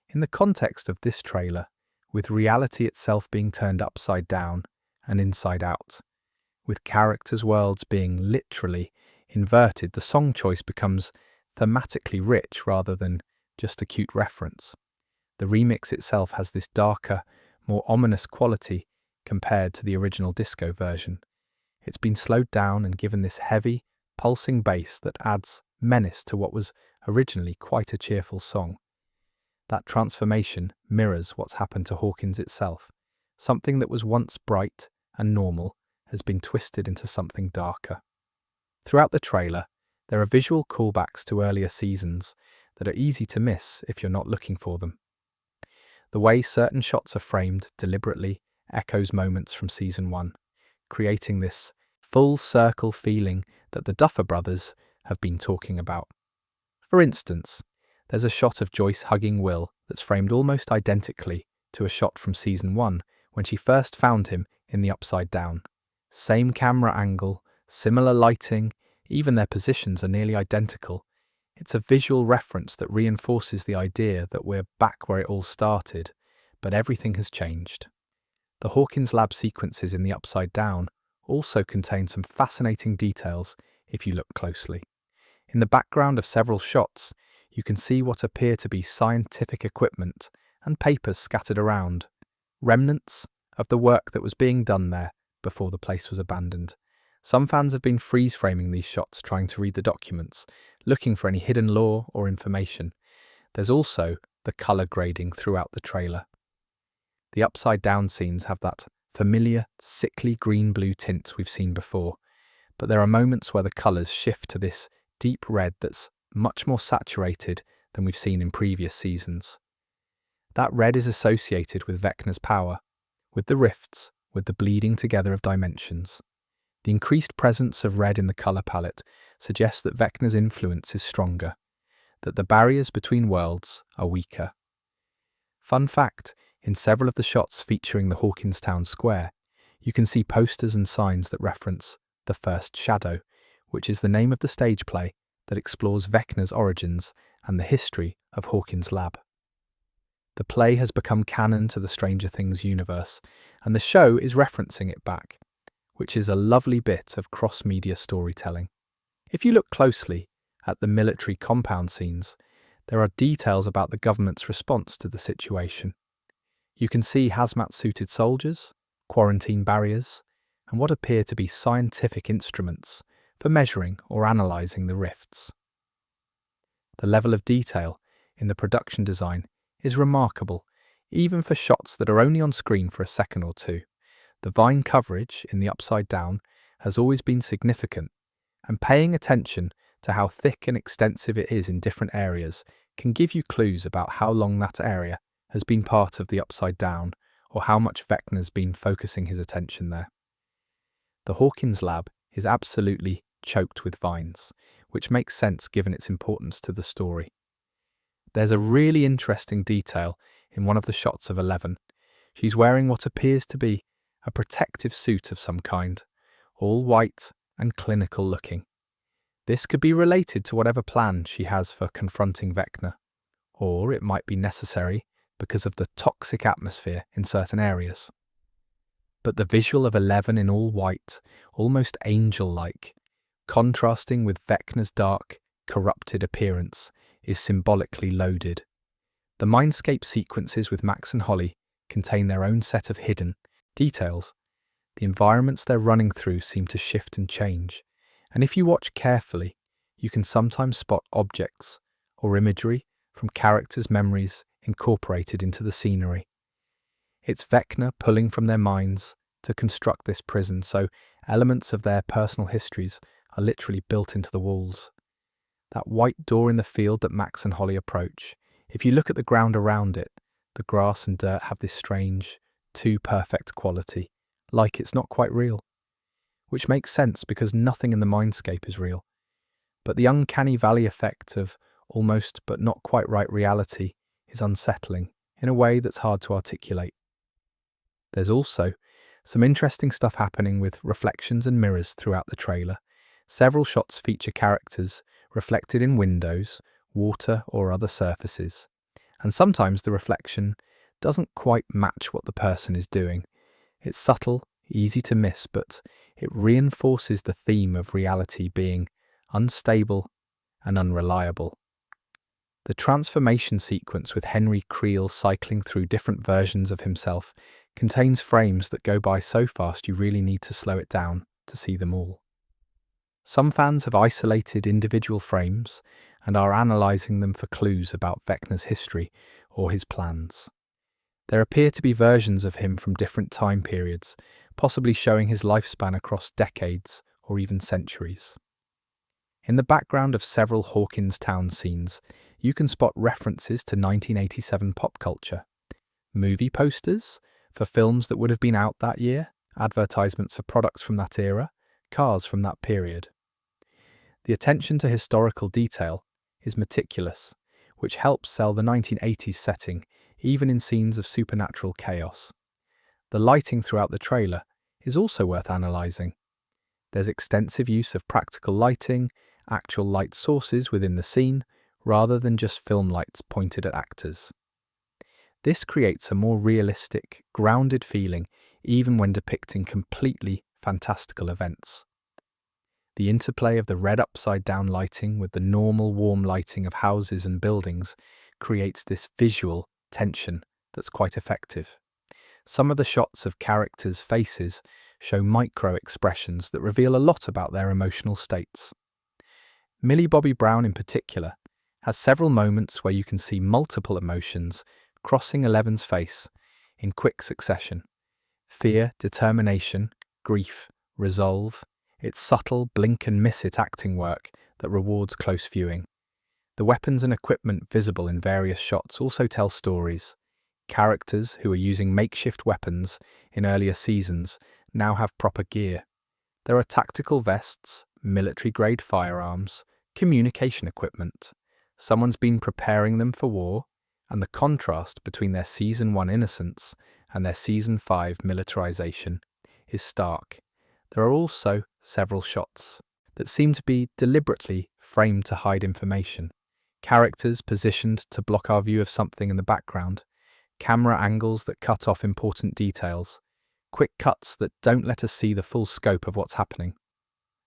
In the context of this trailer, with reality itself being turned upside down and inside out, with characters' worlds being literally inverted, the song choice becomes thematically rich rather than just a cute reference. The remix itself has this darker, more ominous quality compared to the original disco version. It's been slowed down and given this heavy, pulsing bass that adds menace to what was originally quite a cheerful song. That transformation mirrors what's happened to Hawkins itself. Something that was once bright and normal has been twisted into something darker. Throughout the trailer, there are visual callbacks to earlier seasons that are easy to miss if you're not looking for them. The way certain shots are framed deliberately echoes moments from Season 1, creating this full circle feeling that the Duffer Brothers have been talking about. For instance, there's a shot of Joyce hugging Will that's framed almost identically to a shot from Season 1 when she first found him in the Upside Down. Same camera angle, similar lighting, even their positions are nearly identical. It's a visual reference that reinforces the idea that we're back where it all started, but everything has changed. The Hawkins lab sequences in the Upside Down also contain some fascinating details if you look closely. In the background of several shots, you can see what appear to be scientific equipment and papers scattered around, remnants of the work that was being done there before the place was abandoned. Some fans have been freeze-framing these shots trying to read the documents, looking for any hidden lore or information. There's also the colour grading throughout the trailer. The upside-down scenes have that familiar, sickly green-blue tint we've seen before, but there are moments where the colours shift to this deep red that's much more saturated than we've seen in previous seasons. That red is associated with Vecna's power, with the rifts, with the bleeding together of dimensions. The increased presence of red in the colour palette suggests that Vecna's influence is stronger, that the barriers between worlds are weaker. Fun fact, in several of the shots featuring the Hawkins Town Square, you can see posters and signs that reference The First Shadow, which is the name of the stage play that explores Vecna's origins and the history of Hawkins' lab. The play has become canon to the Stranger Things universe, and the show is referencing it back, which is a lovely bit of cross-media storytelling. If you look closely at the military compound scenes, there are details about the government's response to the situation. You can see hazmat-suited soldiers, quarantine barriers, and what appear to be scientific instruments for measuring or analysing the rifts. The level of detail in the production design is remarkable, even for shots that are only on screen for a second or two. The vine coverage in the Upside Down has always been significant, and paying attention to how thick and extensive it is in different areas can give you clues about how long that area has been part of the Upside Down or how much Vecna's been focusing his attention there. The Hawkins lab is absolutely choked with vines, which makes sense given its importance to the story. There's a really interesting detail in one of the shots of Eleven. She's wearing what appears to be a protective suit of some kind, all white and clinical looking. This could be related to whatever plan she has for confronting Vecna, or it might be necessary because of the toxic atmosphere in certain areas. But the visual of Eleven in all white, almost angel-like, contrasting with Vecna's dark, corrupted appearance, is symbolically loaded. The mindscape sequences with Max and Holly contain their own set of hidden details. The environments they're running through seem to shift and change, and if you watch carefully, you can sometimes spot objects or imagery from characters' memories incorporated into the scenery. It's Vecna pulling from their minds to construct this prison, so elements of their personal histories are literally built into the walls. That white door in the field that Max and Holly approach, if you look at the ground around it, the grass and dirt have this strange, too perfect quality, like it's not quite real. Which makes sense because nothing in the mindscape is real. But the uncanny valley effect of almost but not quite right reality is unsettling in a way that's hard to articulate. There's also some interesting stuff happening with reflections and mirrors throughout the trailer. Several shots feature characters reflected in windows, water or other surfaces, and sometimes the reflection doesn't quite match what the person is doing. It's subtle, easy to miss, but it reinforces the theme of reality being unstable and unreliable. The transformation sequence with Henry Creel cycling through different versions of himself contains frames that go by so fast you really need to slow it down to see them all. Some fans have isolated individual frames and are analysing them for clues about Vecna's history or his plans. There appear to be versions of him from different time periods, possibly showing his lifespan across decades or even centuries. In the background of several Hawkins Town scenes, you can spot references to 1987 pop culture. Movie posters for films that would have been out that year, advertisements for products from that era, cars from that period. The attention to historical detail is meticulous, which helps sell the 1980s setting even in scenes of supernatural chaos. The lighting throughout the trailer is also worth analysing. There's extensive use of practical lighting, actual light sources within the scene, rather than just film lights pointed at actors. This creates a more realistic, grounded feeling even when depicting completely fantastical events. The interplay of the red upside-down lighting with the normal warm lighting of houses and buildings creates this visual tension that's quite effective. Some of the shots of characters' faces show micro-expressions that reveal a lot about their emotional states. Millie Bobby Brown in particular has several moments where you can see multiple emotions crossing Eleven's face in quick succession. Fear, determination, grief, resolve. It's subtle blink and miss it acting work that rewards close viewing. The weapons and equipment visible in various shots also tell stories. Characters who are using makeshift weapons in earlier seasons now have proper gear. There are tactical vests, military-grade firearms, communication equipment. Someone's been preparing them for war, and the contrast between their Season 1 innocence and their Season 5 militarization is stark. There are also several shots that seem to be deliberately framed to hide information. Characters positioned to block our view of something in the background, camera angles that cut off important details, quick cuts that don't let us see the full scope of what's happening.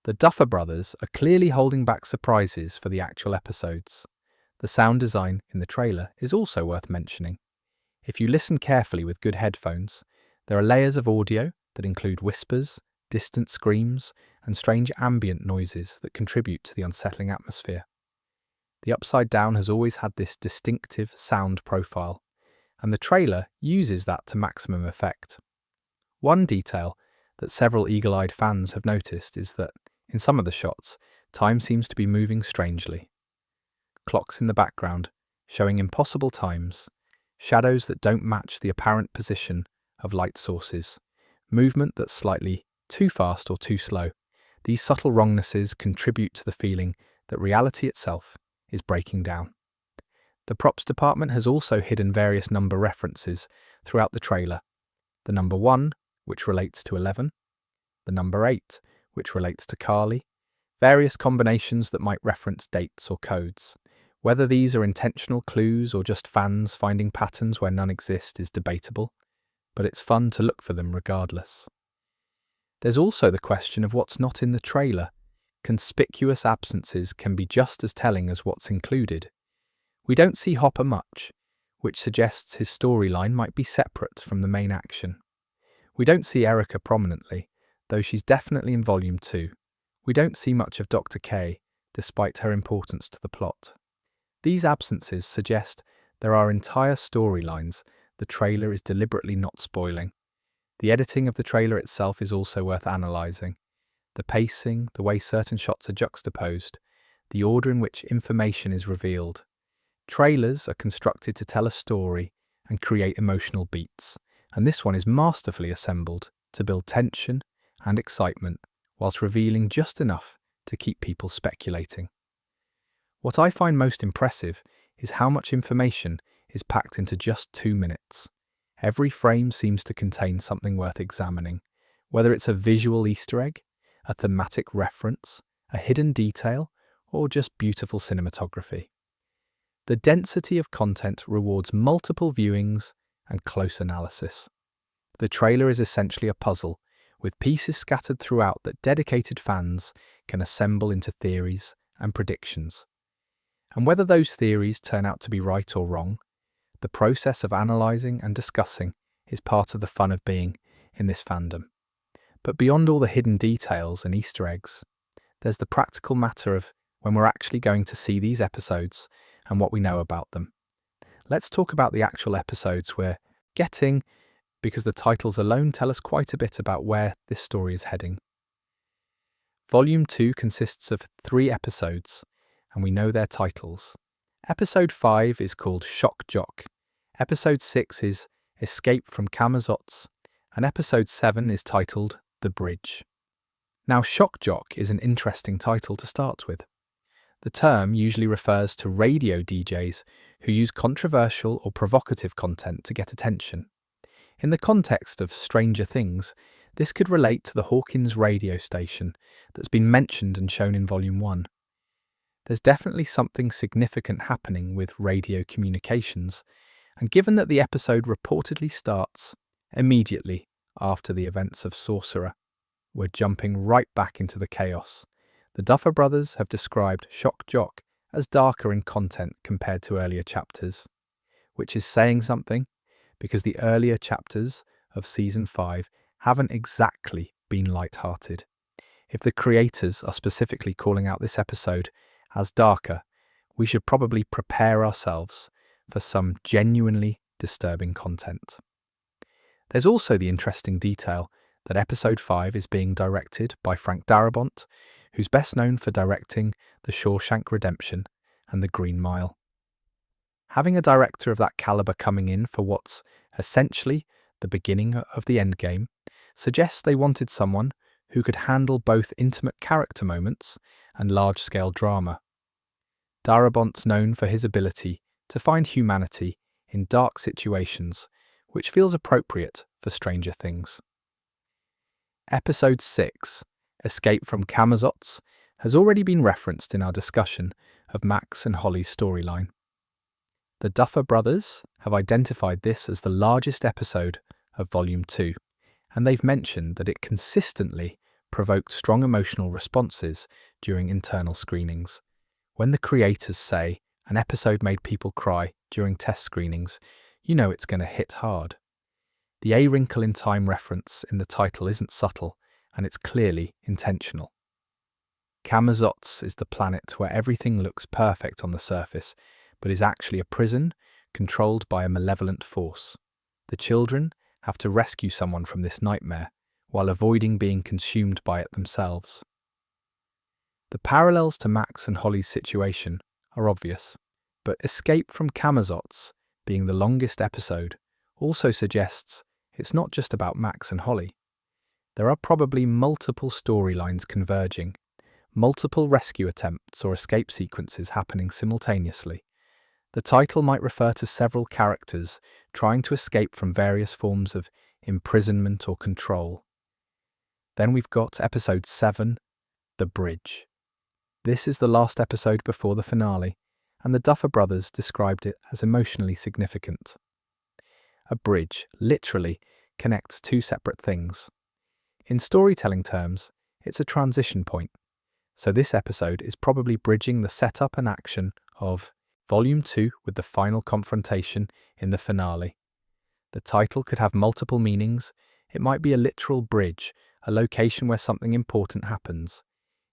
The Duffer Brothers are clearly holding back surprises for the actual episodes. The sound design in the trailer is also worth mentioning. If you listen carefully with good headphones, there are layers of audio that include whispers, distant screams, and strange ambient noises that contribute to the unsettling atmosphere. The Upside Down has always had this distinctive sound profile, and the trailer uses that to maximum effect. One detail that several eagle-eyed fans have noticed is that, in some of the shots, time seems to be moving strangely. Clocks in the background, showing impossible times, shadows that don't match the apparent position of light sources, movement that's slightly too fast or too slow. These subtle wrongnesses contribute to the feeling that reality itself is breaking down. The props department has also hidden various number references throughout the trailer. The number 1, which relates to 11, the number 8, which relates to Carly, various combinations that might reference dates or codes. Whether these are intentional clues or just fans finding patterns where none exist is debatable, but it's fun to look for them regardless. There's also the question of what's not in the trailer. Conspicuous absences can be just as telling as what's included. We don't see Hopper much, which suggests his storyline might be separate from the main action. We don't see Erica prominently, though she's definitely in Volume 2. We don't see much of Dr. K, despite her importance to the plot. These absences suggest there are entire storylines the trailer is deliberately not spoiling. The editing of the trailer itself is also worth analysing. The pacing, the way certain shots are juxtaposed, the order in which information is revealed. Trailers are constructed to tell a story and create emotional beats, and this one is masterfully assembled to build tension and excitement whilst revealing just enough to keep people speculating. What I find most impressive is how much information is packed into just 2 minutes. Every frame seems to contain something worth examining, whether it's a visual Easter egg, a thematic reference, a hidden detail, or just beautiful cinematography. The density of content rewards multiple viewings and close analysis. The trailer is essentially a puzzle, with pieces scattered throughout that dedicated fans can assemble into theories and predictions. And whether those theories turn out to be right or wrong, the process of analysing and discussing is part of the fun of being in this fandom. But beyond all the hidden details and Easter eggs, there's the practical matter of when we're actually going to see these episodes and what we know about them. Let's talk about the actual episodes we're getting, because the titles alone tell us quite a bit about where this story is heading. Volume 2 consists of 3 episodes, and we know their titles. Episode 5 is called Shock Jock. Episode 6 is Escape from Camazotz, and Episode 7 is titled The Bridge. Now, Shock Jock is an interesting title to start with. The term usually refers to radio DJs who use controversial or provocative content to get attention. In the context of Stranger Things, this could relate to the Hawkins radio station that's been mentioned and shown in Volume 1. There's definitely something significant happening with radio communications, and given that the episode reportedly starts immediately after the events of Sorcerer, we're jumping right back into the chaos. The Duffer Brothers have described Shock Jock as darker in content compared to earlier chapters, which is saying something, because the earlier chapters of Season 5 haven't exactly been light-hearted. If the creators are specifically calling out this episode as darker, we should probably prepare ourselves for some genuinely disturbing content. There's also the interesting detail that episode 5 is being directed by Frank Darabont, who's best known for directing The Shawshank Redemption and The Green Mile. Having a director of that caliber coming in for what's essentially the beginning of the endgame suggests they wanted someone who could handle both intimate character moments and large-scale drama. Darabont's known for his ability to find humanity in dark situations, which feels appropriate for Stranger Things. Episode 6, Escape from Camazotz, has already been referenced in our discussion of Max and Holly's storyline. The Duffer Brothers have identified this as the largest episode of Volume 2, and they've mentioned that it consistently provoked strong emotional responses during internal screenings. When the creators say an episode made people cry during test screenings, you know it's going to hit hard. The A Wrinkle in Time reference in the title isn't subtle, and it's clearly intentional. Camazotz is the planet where everything looks perfect on the surface, but is actually a prison controlled by a malevolent force. The children have to rescue someone from this nightmare, while avoiding being consumed by it themselves. The parallels to Max and Holly's situation are obvious, but Escape from Camazotz, being the longest episode, also suggests it's not just about Max and Holly. There are probably multiple storylines converging, multiple rescue attempts or escape sequences happening simultaneously. The title might refer to several characters trying to escape from various forms of imprisonment or control. Then we've got episode 7, The Bridge. This is the last episode before the finale, and the Duffer Brothers described it as emotionally significant. A bridge literally connects two separate things. In storytelling terms, it's a transition point, so this episode is probably bridging the setup and action of Volume 2 with the final confrontation in the finale. The title could have multiple meanings. It might be a literal bridge, a location where something important happens.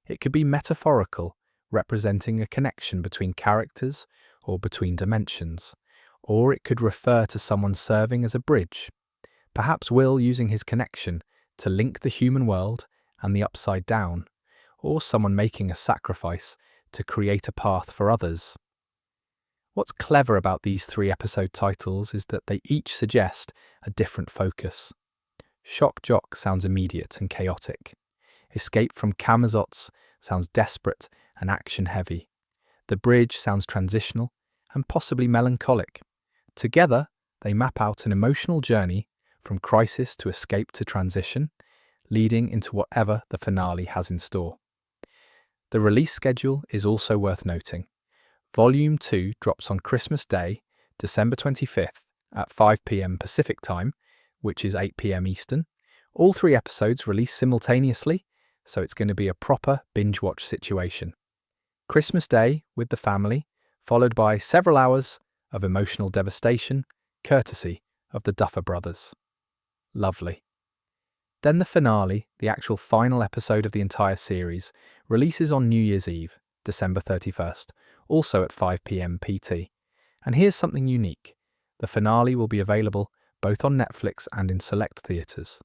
It could be metaphorical, representing a connection between characters or between dimensions. Or it could refer to someone serving as a bridge, perhaps Will using his connection to link the human world and the upside down, or someone making a sacrifice to create a path for others. What's clever about these 3 episode titles is that they each suggest a different focus. Shock Jock sounds immediate and chaotic. Escape from Camazotz sounds desperate and action-heavy. The Bridge sounds transitional and possibly melancholic. Together, they map out an emotional journey from crisis to escape to transition, leading into whatever the finale has in store. The release schedule is also worth noting. Volume 2 drops on Christmas Day, December 25th at 5 p.m. Pacific Time, which is 8 p.m. Eastern. All 3 episodes release simultaneously, so it's going to be a proper binge-watch situation. Christmas Day with the family, followed by several hours of emotional devastation, courtesy of the Duffer Brothers. Lovely. Then the finale, the actual final episode of the entire series, releases on New Year's Eve, December 31st, also at 5 p.m. PT. And here's something unique. The finale will be available both on Netflix and in select theatres.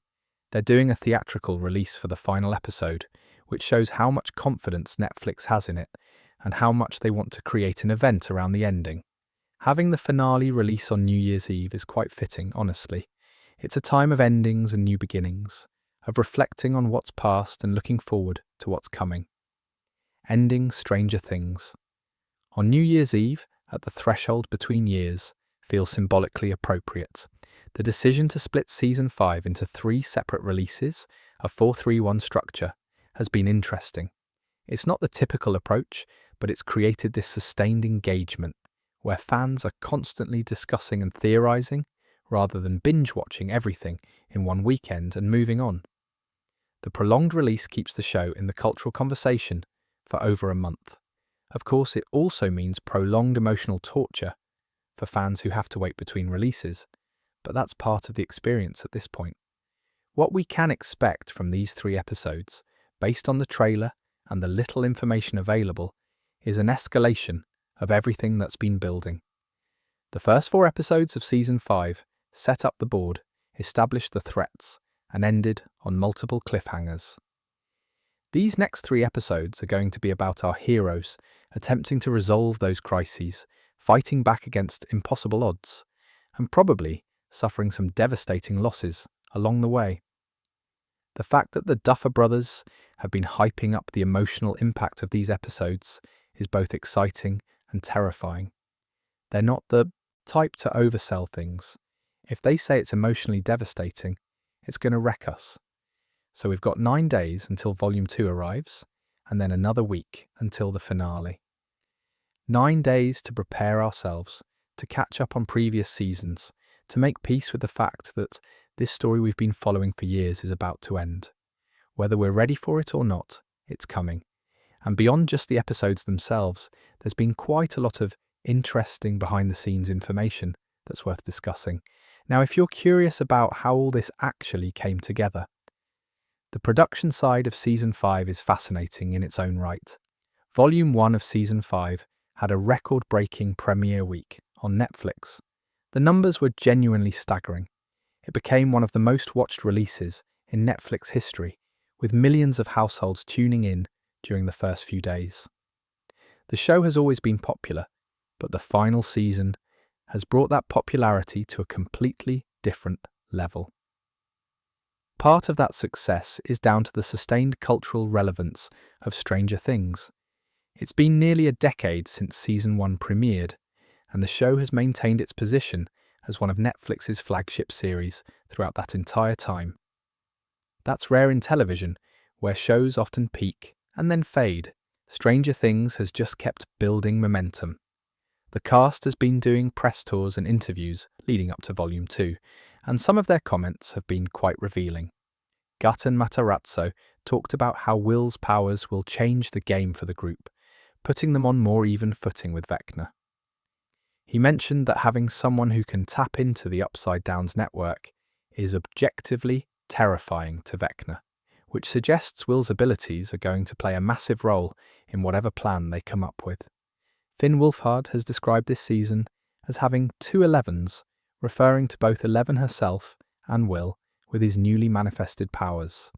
They're doing a theatrical release for the final episode, which shows how much confidence Netflix has in it and how much they want to create an event around the ending. Having the finale release on New Year's Eve is quite fitting, honestly. It's a time of endings and new beginnings, of reflecting on what's past and looking forward to what's coming. Ending Stranger Things. On New Year's Eve, at the threshold between years, feels symbolically appropriate. The decision to split Season 5 into 3 separate releases, a 4-3-1 structure, has been interesting. It's not the typical approach, but it's created this sustained engagement, where fans are constantly discussing and theorizing, rather than binge-watching everything in one weekend and moving on. The prolonged release keeps the show in the cultural conversation for over a month. Of course, it also means prolonged emotional torture for fans who have to wait between releases, but that's part of the experience at this point. What we can expect from these 3 episodes, based on the trailer and the little information available, is an escalation of everything that's been building. The first 4 episodes of Season 5 set up the board, established the threats, and ended on multiple cliffhangers. These next 3 episodes are going to be about our heroes attempting to resolve those crises, fighting back against impossible odds, and probably suffering some devastating losses along the way. The fact that the Duffer Brothers have been hyping up the emotional impact of these episodes is both exciting and terrifying. They're not the type to oversell things. If they say it's emotionally devastating, it's going to wreck us. So we've got 9 days until Volume 2 arrives, and then another week until the finale. 9 days to prepare ourselves, to catch up on previous seasons, to make peace with the fact that this story we've been following for years is about to end. Whether we're ready for it or not, it's coming. And beyond just the episodes themselves, there's been quite a lot of interesting behind-the-scenes information that's worth discussing. Now, if you're curious about how all this actually came together, the production side of Season 5 is fascinating in its own right. Volume 1 of Season 5 had a record-breaking premiere week on Netflix. The numbers were genuinely staggering. It became one of the most watched releases in Netflix history, with millions of households tuning in during the first few days. The show has always been popular, but the final season has brought that popularity to a completely different level. Part of that success is down to the sustained cultural relevance of Stranger Things. It's been nearly a decade since Season 1 premiered, and the show has maintained its position as one of Netflix's flagship series throughout that entire time. That's rare in television, where shows often peak and then fade. Stranger Things has just kept building momentum. The cast has been doing press tours and interviews leading up to Volume 2, and some of their comments have been quite revealing. Gaten Matarazzo talked about how Will's powers will change the game for the group, putting them on more even footing with Vecna. He mentioned that having someone who can tap into the Upside Down's network is objectively terrifying to Vecna, which suggests Will's abilities are going to play a massive role in whatever plan they come up with. Finn Wolfhard has described this season as having 2 11s, referring to both Eleven herself and Will with his newly manifested powers.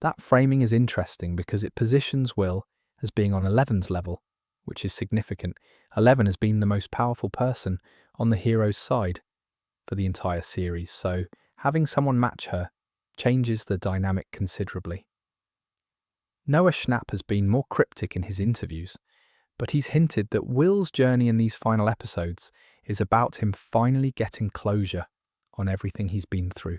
That framing is interesting because it positions Will as being on Eleven's level, which is significant. 11 has been the most powerful person on the hero's side for the entire series, so having someone match her changes the dynamic considerably. Noah Schnapp has been more cryptic in his interviews, but he's hinted that Will's journey in these final episodes is about him finally getting closure on everything he's been through.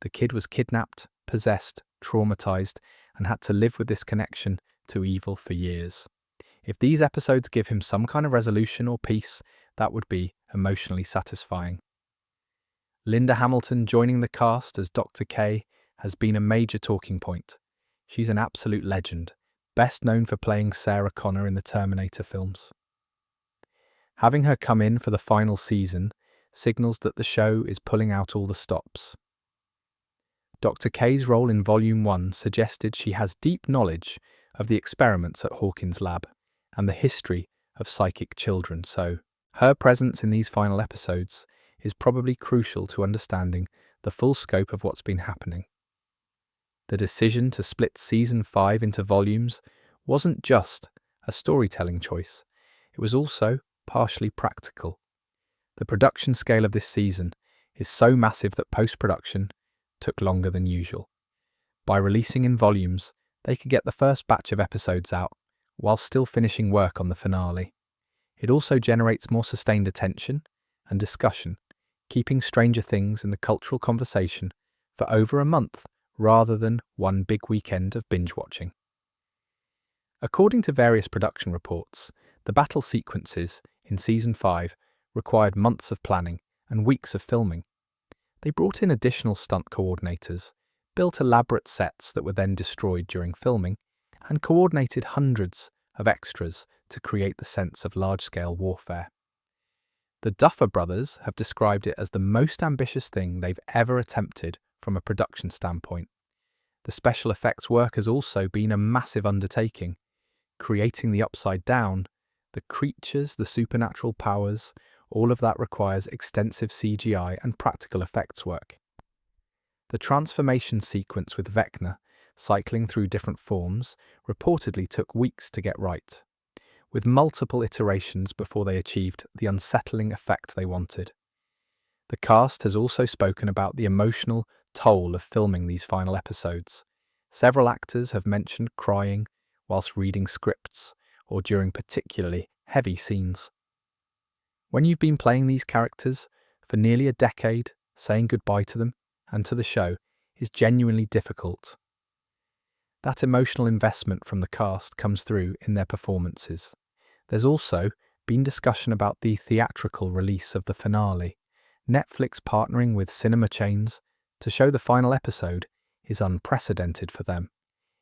The kid was kidnapped, possessed, traumatized, and had to live with this connection to evil for years. If these episodes give him some kind of resolution or peace, that would be emotionally satisfying. Linda Hamilton joining the cast as Dr. K has been a major talking point. She's an absolute legend, best known for playing Sarah Connor in the Terminator films. Having her come in for the final season signals that the show is pulling out all the stops. Dr. K's role in Volume 1 suggested she has deep knowledge of the experiments at Hawkins' lab and the history of psychic children, so her presence in these final episodes is probably crucial to understanding the full scope of what's been happening. The decision to split Season 5 into volumes wasn't just a storytelling choice, it was also partially practical. The production scale of this season is so massive that post-production took longer than usual. By releasing in volumes, they could get the first batch of episodes out while still finishing work on the finale. It also generates more sustained attention and discussion, keeping Stranger Things in the cultural conversation for over a month rather than one big weekend of binge-watching. According to various production reports, the battle sequences in Season 5 required months of planning and weeks of filming. They brought in additional stunt coordinators, built elaborate sets that were then destroyed during filming, and coordinated hundreds of extras to create the sense of large-scale warfare. The Duffer Brothers have described it as the most ambitious thing they've ever attempted from a production standpoint. The special effects work has also been a massive undertaking. Creating the Upside Down The creatures, the supernatural powers, all of that requires extensive CGI and practical effects work. The transformation sequence with Vecna, cycling through different forms, reportedly took weeks to get right, with multiple iterations before they achieved the unsettling effect they wanted. The cast has also spoken about the emotional toll of filming these final episodes. Several actors have mentioned crying whilst reading scripts or during particularly heavy scenes. When you've been playing these characters for nearly a decade, saying goodbye to them and to the show is genuinely difficult. That emotional investment from the cast comes through in their performances. There's also been discussion about the theatrical release of the finale. Netflix partnering with cinema chains to show the final episode is unprecedented for them.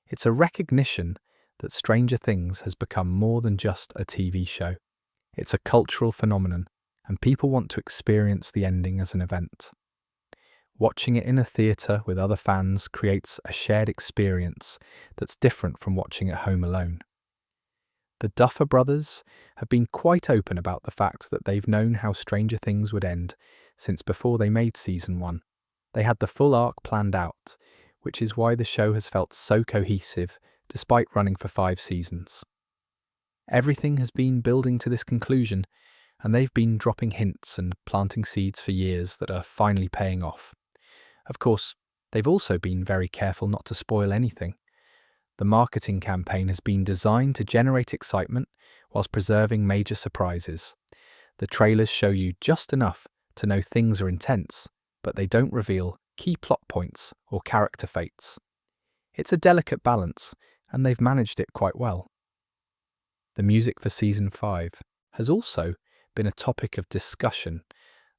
It's a recognition that Stranger Things has become more than just a TV show. It's a cultural phenomenon, and people want to experience the ending as an event. Watching it in a theatre with other fans creates a shared experience that's different from watching at home alone. The Duffer Brothers have been quite open about the fact that they've known how Stranger Things would end since before they made Season 1. They had the full arc planned out, which is why the show has felt so cohesive despite running for 5 seasons. Everything has been building to this conclusion, and they've been dropping hints and planting seeds for years that are finally paying off. Of course, they've also been very careful not to spoil anything. The marketing campaign has been designed to generate excitement whilst preserving major surprises. The trailers show you just enough to know things are intense, but they don't reveal key plot points or character fates. It's a delicate balance, and they've managed it quite well. The music for Season 5 has also been a topic of discussion.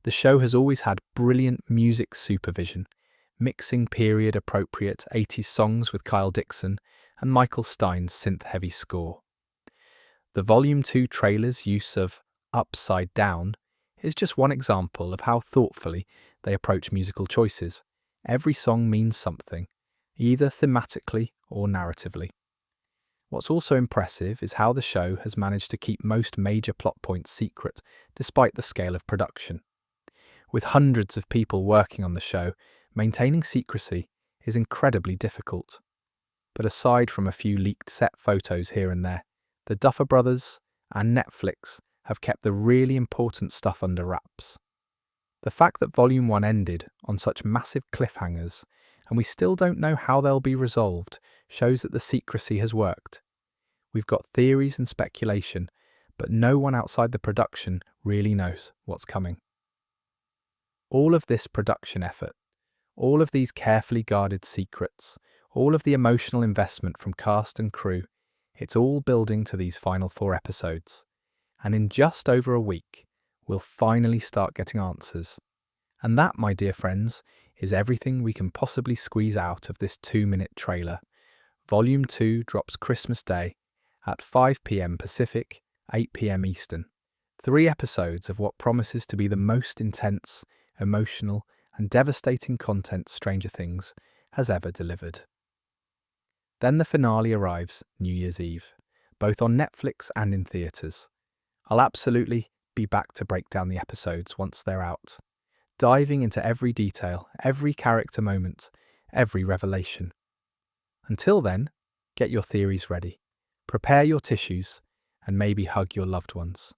The show has always had brilliant music supervision, mixing period-appropriate 80s songs with Kyle Dixon and Michael Stein's synth-heavy score. The Volume 2 trailer's use of Upside Down is just one example of how thoughtfully they approach musical choices. Every song means something, either thematically or narratively. What's also impressive is how the show has managed to keep most major plot points secret, despite the scale of production. With hundreds of people working on the show, maintaining secrecy is incredibly difficult. But aside from a few leaked set photos here and there, the Duffer Brothers and Netflix have kept the really important stuff under wraps. The fact that Volume 1 ended on such massive cliffhangers, and we still don't know how they'll be resolved, shows that the secrecy has worked. We've got theories and speculation, but no one outside the production really knows what's coming. All of this production effort, all of these carefully guarded secrets, all of the emotional investment from cast and crew, it's all building to these final 4 episodes. And in just over a week, we'll finally start getting answers. And that, my dear friends, is everything we can possibly squeeze out of this 2-minute trailer. Volume 2 drops Christmas Day at 5 p.m. Pacific, 8 p.m. Eastern. 3 episodes of what promises to be the most intense, emotional, and devastating content Stranger Things has ever delivered. Then the finale arrives New Year's Eve, both on Netflix and in theatres. I'll absolutely be back to break down the episodes once they're out, diving into every detail, every character moment, every revelation. Until then, get your theories ready, prepare your tissues, and maybe hug your loved ones.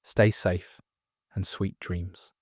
Stay safe and sweet dreams.